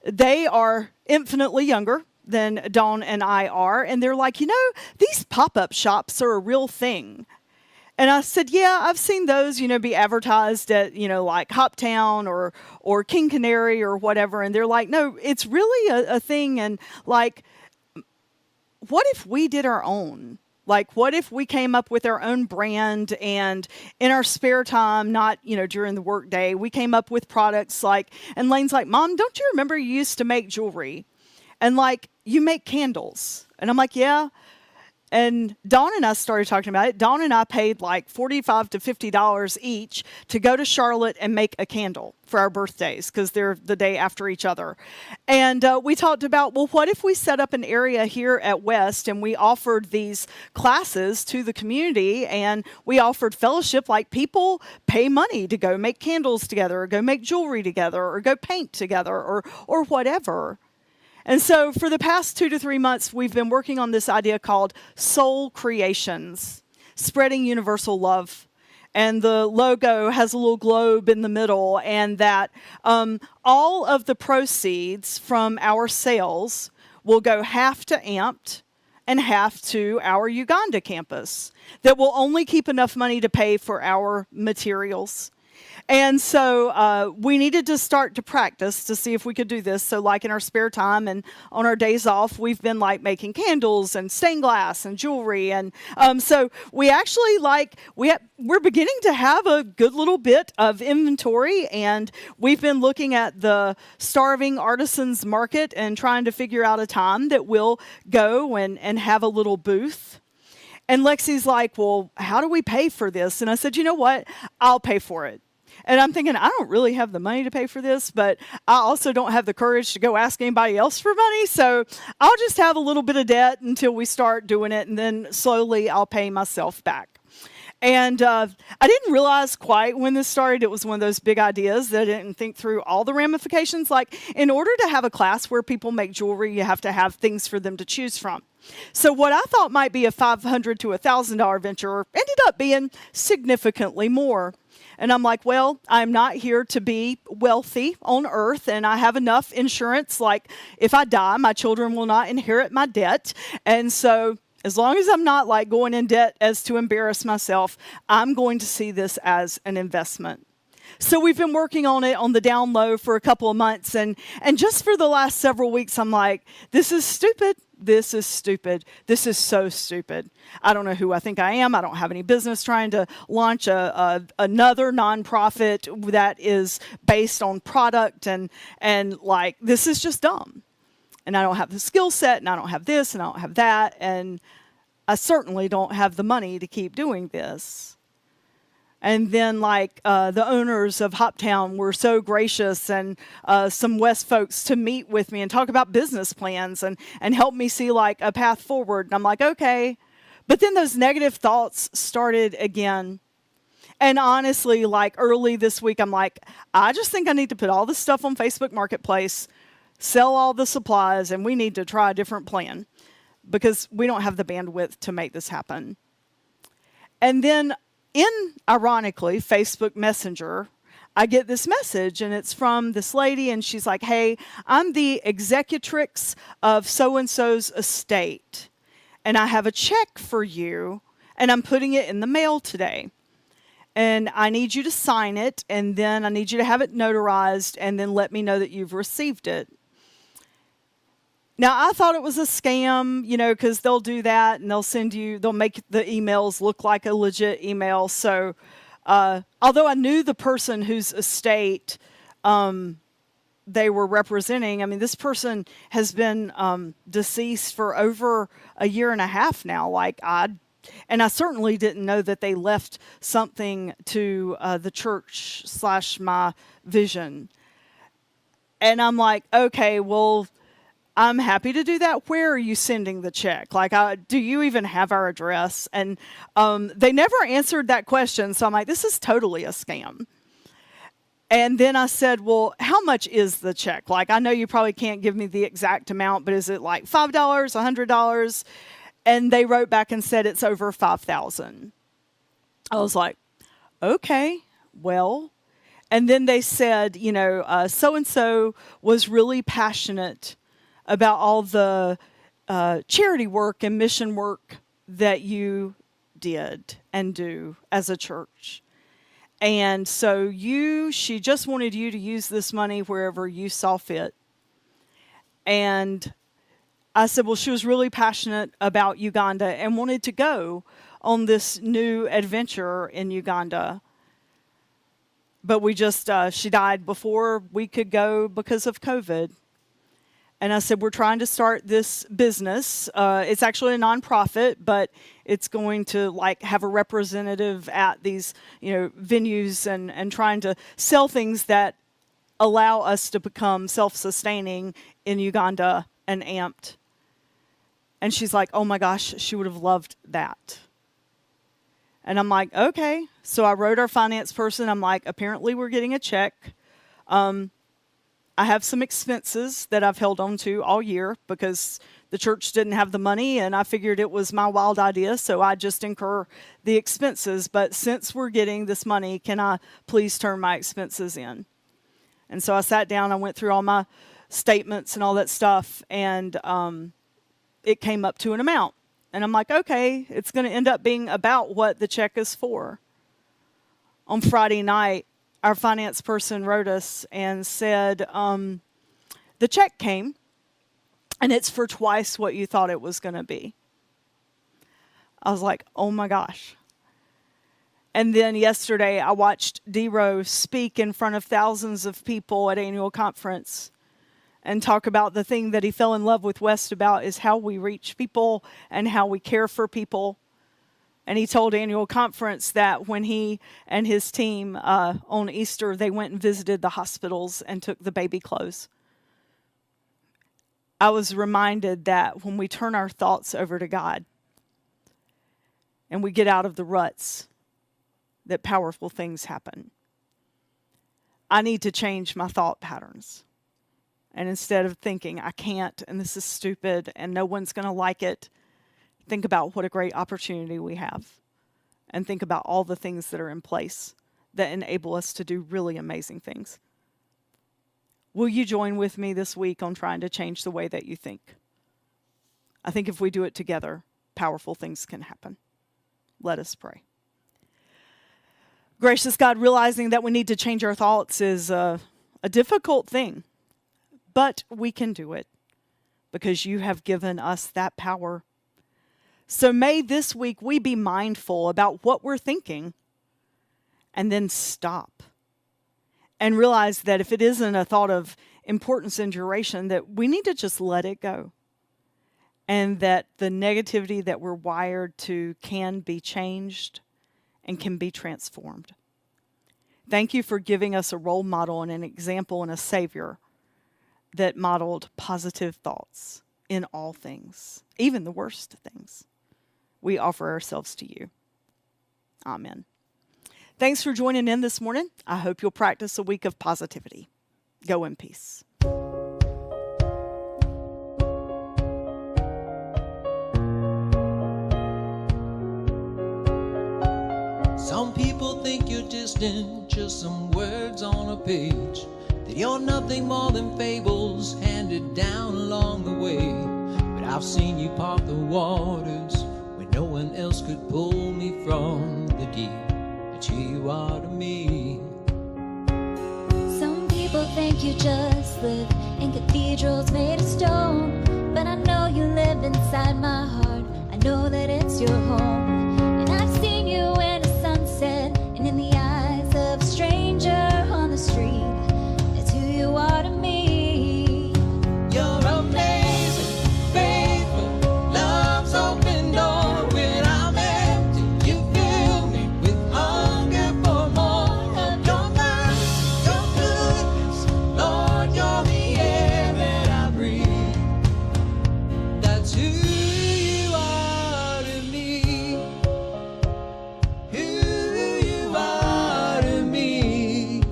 they are infinitely younger than Dawn and I are. And they're like, these pop-up shops are a real thing. And I said, yeah, I've seen those, be advertised at, like Hoptown or King Canary or whatever. And they're like, no, it's really a thing. And like, what if we did our own? Like, what if we came up with our own brand and in our spare time, not, during the workday, we came up with products like, and Lane's like, Mom, don't you remember you used to make jewelry? And like, you make candles. And I'm like, yeah. And Dawn and I started talking about it. Dawn and I paid like $45 to $50 each to go to Charlotte and make a candle for our birthdays because they're the day after each other. And we talked about, well, what if we set up an area here at West and we offered these classes to the community and we offered fellowship, like people pay money to go make candles together or go make jewelry together or go paint together or whatever. And so for the past 2 to 3 months, we've been working on this idea called Soul Creations, spreading universal love. And the logo has a little globe in the middle, and that all of the proceeds from our sales will go half to AMPed and half to our Uganda campus that will only keep enough money to pay for our materials. And so we needed to start to practice to see if we could do this. So like in our spare time and on our days off, we've been like making candles and stained glass and jewelry. And so we actually we're beginning to have a good little bit of inventory. And we've been looking at the Starving Artisans Market and trying to figure out a time that we'll go and have a little booth. And Lexi's like, well, how do we pay for this? And I said, you know what? I'll pay for it. And I'm thinking, I don't really have the money to pay for this, but I also don't have the courage to go ask anybody else for money. So I'll just have a little bit of debt until we start doing it, and then slowly I'll pay myself back. And I didn't realize quite when this started, it was one of those big ideas that I didn't think through all the ramifications. Like, in order to have a class where people make jewelry, you have to have things for them to choose from. So what I thought might be a $500 to $1,000 venture ended up being significantly more. And I'm like, well, I'm not here to be wealthy on earth, and I have enough insurance. Like, if I die, my children will not inherit my debt. And so as long as I'm not like going in debt as to embarrass myself, I'm going to see this as an investment. So we've been working on it on the down low for a couple of months. And just for the last several weeks, I'm like, this is stupid. This is stupid. This is so stupid. I don't know who I think I am. I don't have any business trying to launch another nonprofit that is based on product. And like, this is just dumb. And I don't have the skill set, and I don't have this, and I don't have that. And I certainly don't have the money to keep doing this. And then, like, the owners of Hoptown were so gracious, and some West folks to meet with me and talk about business plans and help me see, like, a path forward. And I'm like, okay. But then those negative thoughts started again. And honestly, like, early this week, I'm like, I just think I need to put all this stuff on Facebook Marketplace, sell all the supplies, and we need to try a different plan because we don't have the bandwidth to make this happen. And then ironically, Facebook Messenger, I get this message, and it's from this lady, and she's like, hey, I'm the executrix of so-and-so's estate, and I have a check for you, and I'm putting it in the mail today. And I need you to sign it, and then I need you to have it notarized, and then let me know that you've received it. Now, I thought it was a scam, because they'll do that, and they'll make the emails look like a legit email. So, although I knew the person whose estate they were representing, I mean, this person has been deceased for over a year and a half now. And I certainly didn't know that they left something to the church / my vision. And I'm like, okay, well, I'm happy to do that. Where are you sending the check? Like, do you even have our address? And they never answered that question. So I'm like, this is totally a scam. And then I said, well, how much is the check? Like, I know you probably can't give me the exact amount, but is it like $5, $100? And they wrote back and said it's over $5,000. I was like, okay, well. And then they said, so-and-so was really passionate about all the charity work and mission work that you did and do as a church. And so she just wanted you to use this money wherever you saw fit. And I said, well, she was really passionate about Uganda and wanted to go on this new adventure in Uganda. But she died before we could go because of COVID. And I said, we're trying to start this business. It's actually a nonprofit, but it's going to have a representative at these, venues and trying to sell things that allow us to become self-sustaining in Uganda and Amped. And she's like, oh my gosh, she would have loved that. And I'm like, okay. So I wrote our finance person. I'm like, apparently we're getting a check. I have some expenses that I've held on to all year because the church didn't have the money, and I figured it was my wild idea, so I just incur the expenses. But since we're getting this money, can I please turn my expenses in? And so I sat down, I went through all my statements and all that stuff, and it came up to an amount. And I'm like, okay, it's going to end up being about what the check is for. On Friday night, our finance person wrote us and said, the check came, and it's for twice what you thought it was going to be. I was like, oh my gosh. And then yesterday, I watched D-Row speak in front of thousands of people at annual conference and talk about the thing that he fell in love with West about is how we reach people and how we care for people. And he told annual conference that when he and his team on Easter, they went and visited the hospitals and took the baby clothes. I was reminded that when we turn our thoughts over to God and we get out of the ruts, that powerful things happen. I need to change my thought patterns. And instead of thinking, I can't, and this is stupid, and no one's going to like it, think about what a great opportunity we have. And think about all the things that are in place that enable us to do really amazing things. Will you join with me this week on trying to change the way that you think? I think if we do it together, powerful things can happen. Let us pray. Gracious God, realizing that we need to change our thoughts is a difficult thing. But we can do it because you have given us that power. So may this week we be mindful about what we're thinking and then stop and realize that if it isn't a thought of importance and duration, that we need to just let it go. And that the negativity that we're wired to can be changed and can be transformed. Thank you for giving us a role model and an example and a Savior that modeled positive thoughts in all things, even the worst things. We offer ourselves to you. Amen. Thanks for joining in this morning. I hope you'll practice a week of positivity. Go in peace. Some people think you're distant, just some words on a page. That you're nothing more than fables handed down along the way. But I've seen you part the waters when no one else could pull me from the deep. But here you are to me. Some people think you just live in cathedrals made of stone, but I know you live inside my heart. I know that it's your home. And I've seen you in a sunset and in the eyes of a stranger on the street. You are to me. You're amazing, faithful, love's open door. When I'm empty, you fill me with hunger for more of your mercy, your goodness. Lord, you're the air that I breathe. That's who you are to me. Who you are to me.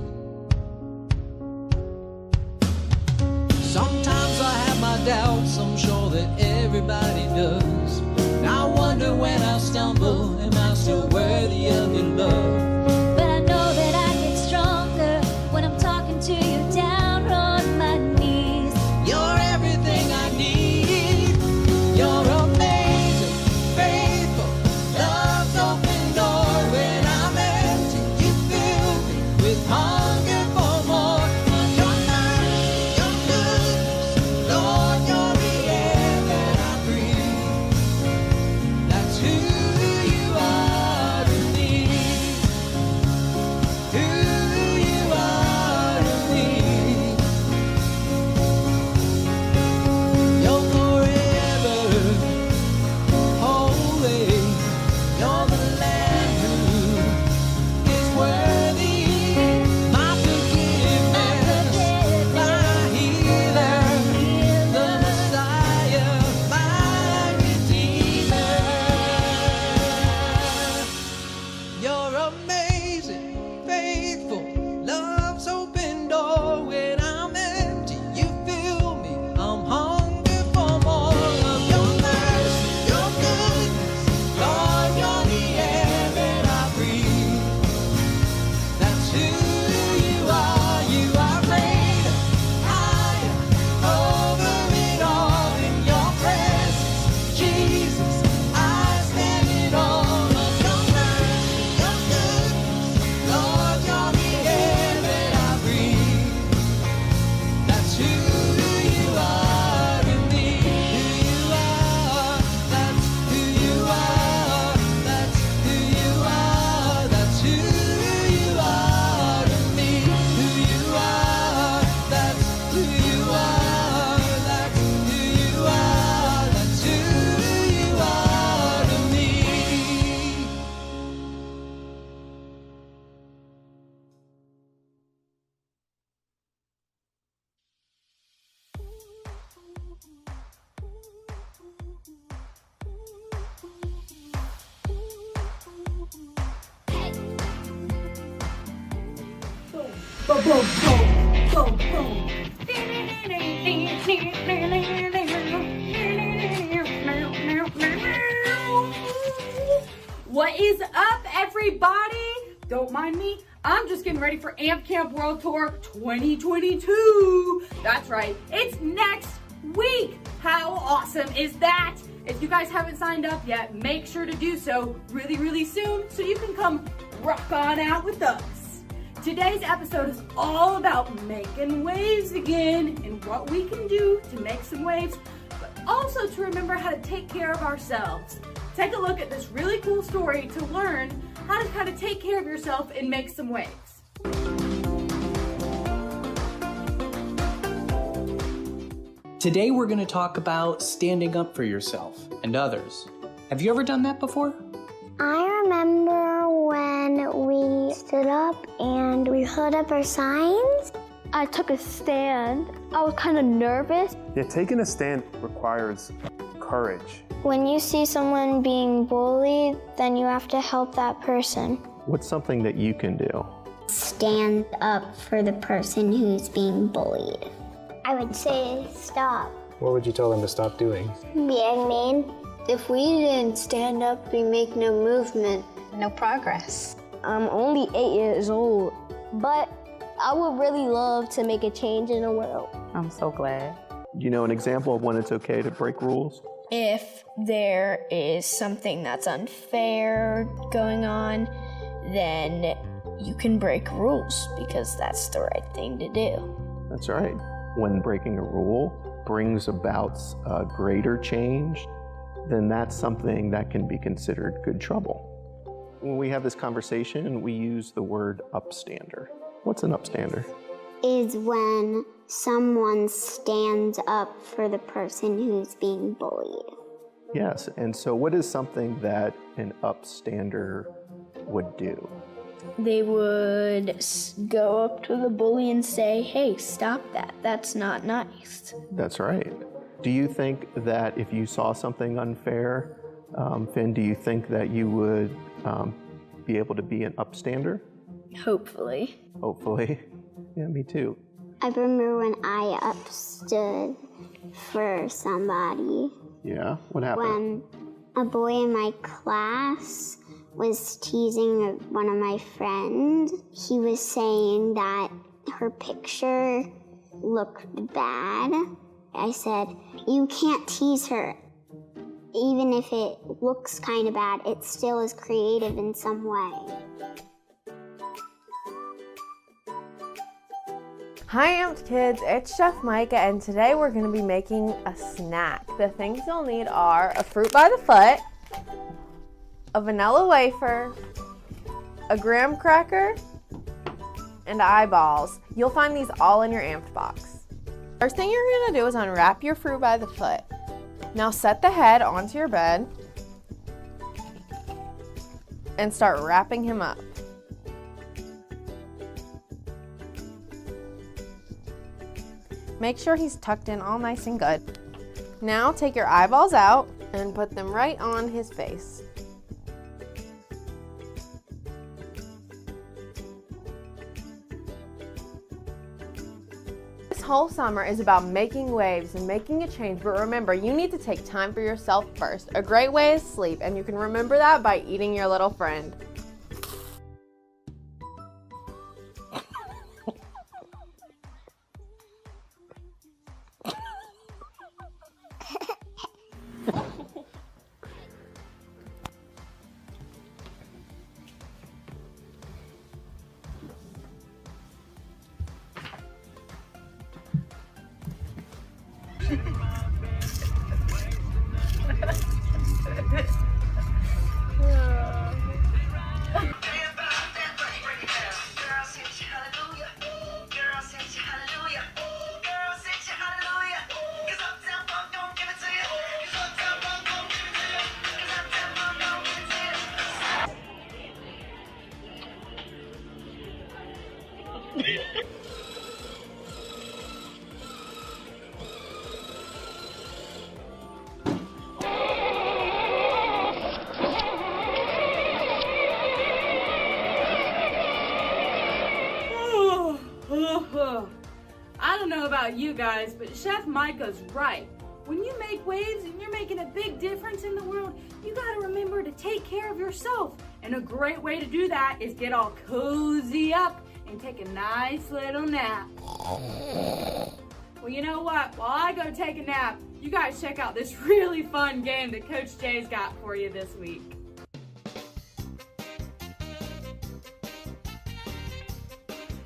Sometimes I have my doubts, I'm sure that everybody does. And I wonder when I stumble, am I still worthy of your love? But I know that I get stronger Boom, boom, boom, boom, boom. What is up, everybody? Don't mind me. I'm just getting ready for Amp Camp World Tour 2022. That's right, it's next week. How awesome is that? If you guys haven't signed up yet, make sure to do so really soon so you can come rock on out with us. Today's episode is all about making waves again and what we can do to make some waves, but also to remember how to take care of ourselves. Take a look at this really cool story to learn how to kind of take care of yourself and make some waves. Today we're going to talk about standing up for yourself and others. Have you ever done that before? I remember when we stood up and we held up our signs. I took a stand. I was kind of nervous. Yeah, taking a stand requires courage. When you see someone being bullied, then you have to help that person. What's something that you can do? Stand up for the person who's being bullied. I would say stop. What would you tell them to stop doing? Being mean. If we didn't stand up, we make no movement, no progress. I'm only 8 years old, but I would really love to make a change in the world. I'm so glad. You know an example of when it's okay to break rules? If there is something that's unfair going on, then you can break rules because that's the right thing to do. That's right. When breaking a rule brings about greater change, then that's something that can be considered good trouble. When we have this conversation, we use the word upstander. What's an upstander? Is when someone stands up for the person who's being bullied. Yes, and so what is something that an upstander would do? They would go up to the bully and say, hey, stop that. That's not nice. That's right. Do you think that if you saw something unfair, Finn, do you think that you would be able to be an upstander? Hopefully. Hopefully. Yeah, me too. I remember when I upstood for somebody. Yeah, what happened? When a boy in my class was teasing one of my friends. He was saying that her picture looked bad. I said, you can't tease her. Even if it looks kind of bad, it still is creative in some way. Hi Amped Kids, it's Chef Micah, and today we're going to be making a snack. The things you'll need are a fruit by the foot, a vanilla wafer, a graham cracker, and eyeballs. You'll find these all in your Amped box. First thing you're going to do is unwrap your fruit by the foot. Now set the head onto your bed and start wrapping him up. Make sure he's tucked in all nice and good. Now take your eyeballs out and put them right on his face. This whole summer is about making waves and making a change, but remember, you need to take time for yourself first. A great way is sleep, and you can remember that by eating your little friend. about you guys, but Chef Micah's right. When you make waves and you're making a big difference in the world, you gotta remember to take care of yourself. And a great way to do that is get all cozy up and take a nice little nap. Well, you know what? While I go take a nap, you guys check out this really fun game that Coach Jay's got for you this week.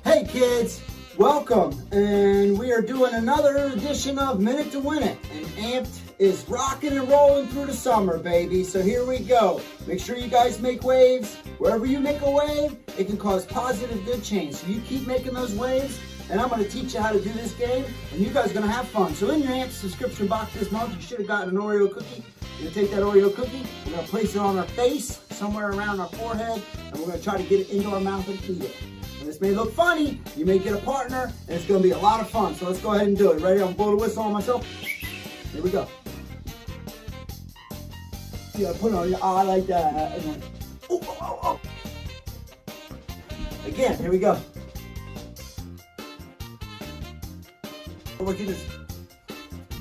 Hey kids, welcome, and we are doing another edition of Minute to Win It, and Amped is rocking and rolling through the summer, baby, so here we go. Make sure you guys make waves. Wherever you make a wave, it can cause positive good change, so you keep making those waves, and I'm going to teach you how to do this game, and you guys are going to have fun. So in your Amped subscription box this month, you should have gotten an Oreo cookie. You're going to take that Oreo cookie, we're going to place it on our face, somewhere around our forehead, and we're going to try to get it into our mouth and eat it. And this may look funny, you may get a partner, and it's going to be a lot of fun. So let's go ahead and do it. Ready? I'm going to blow the whistle on myself. Here we go. You got to put it on your eye like that. And then, oh, oh, oh, oh. Again, here we go. We can just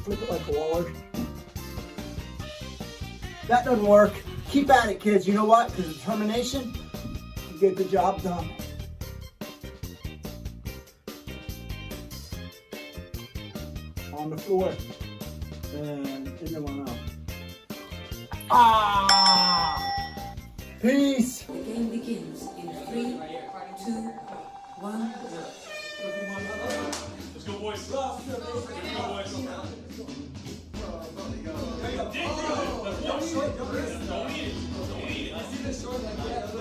flip it like a waller. That doesn't work. Keep at it, kids. You know what? Because determination, you get the job done. On the floor. And in the one out. Ah! Peace! The game begins in 3, 2, 1. Let's go, boys. Let's go, boys.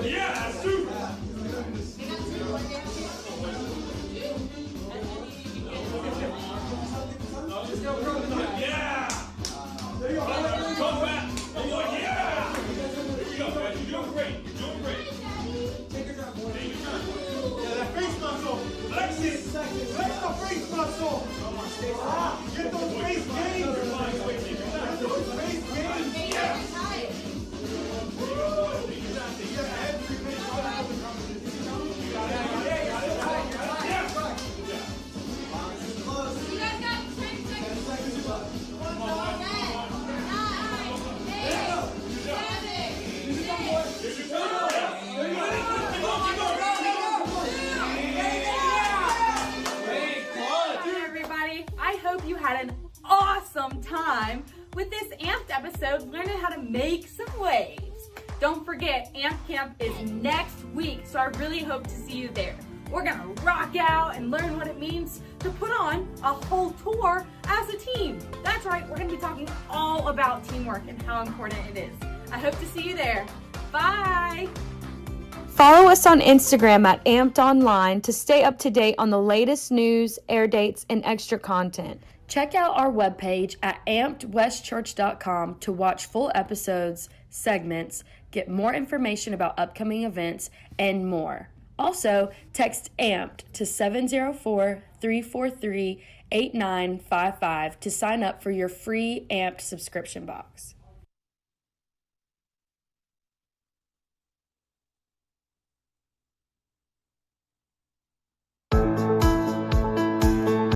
Yeah, that's true. Yeah! There you go. Come back. Oh, yeah! Here we go, guys. You're doing great. You're doing great. Take your time, boy. Take your time. Yeah, that face muscle. Flex it. Flex the face muscle. Get those face gains. Get those face gains. Yeah. You had an awesome time with this Amped episode learning how to make some waves. Don't forget, Amp Camp is next week, so I really hope to see you there. We're gonna rock out and learn what it means to put on a whole tour as a team. That's right, we're gonna be talking all about teamwork and how important it is. I hope to see you there. Bye! Follow us on Instagram at Amped Online to stay up to date on the latest news, air dates, and extra content. Check out our webpage at ampedwestchurch.com to watch full episodes, segments, get more information about upcoming events, and more. Also, text AMPED to 704-343-8955 to sign up for your free Amped subscription box.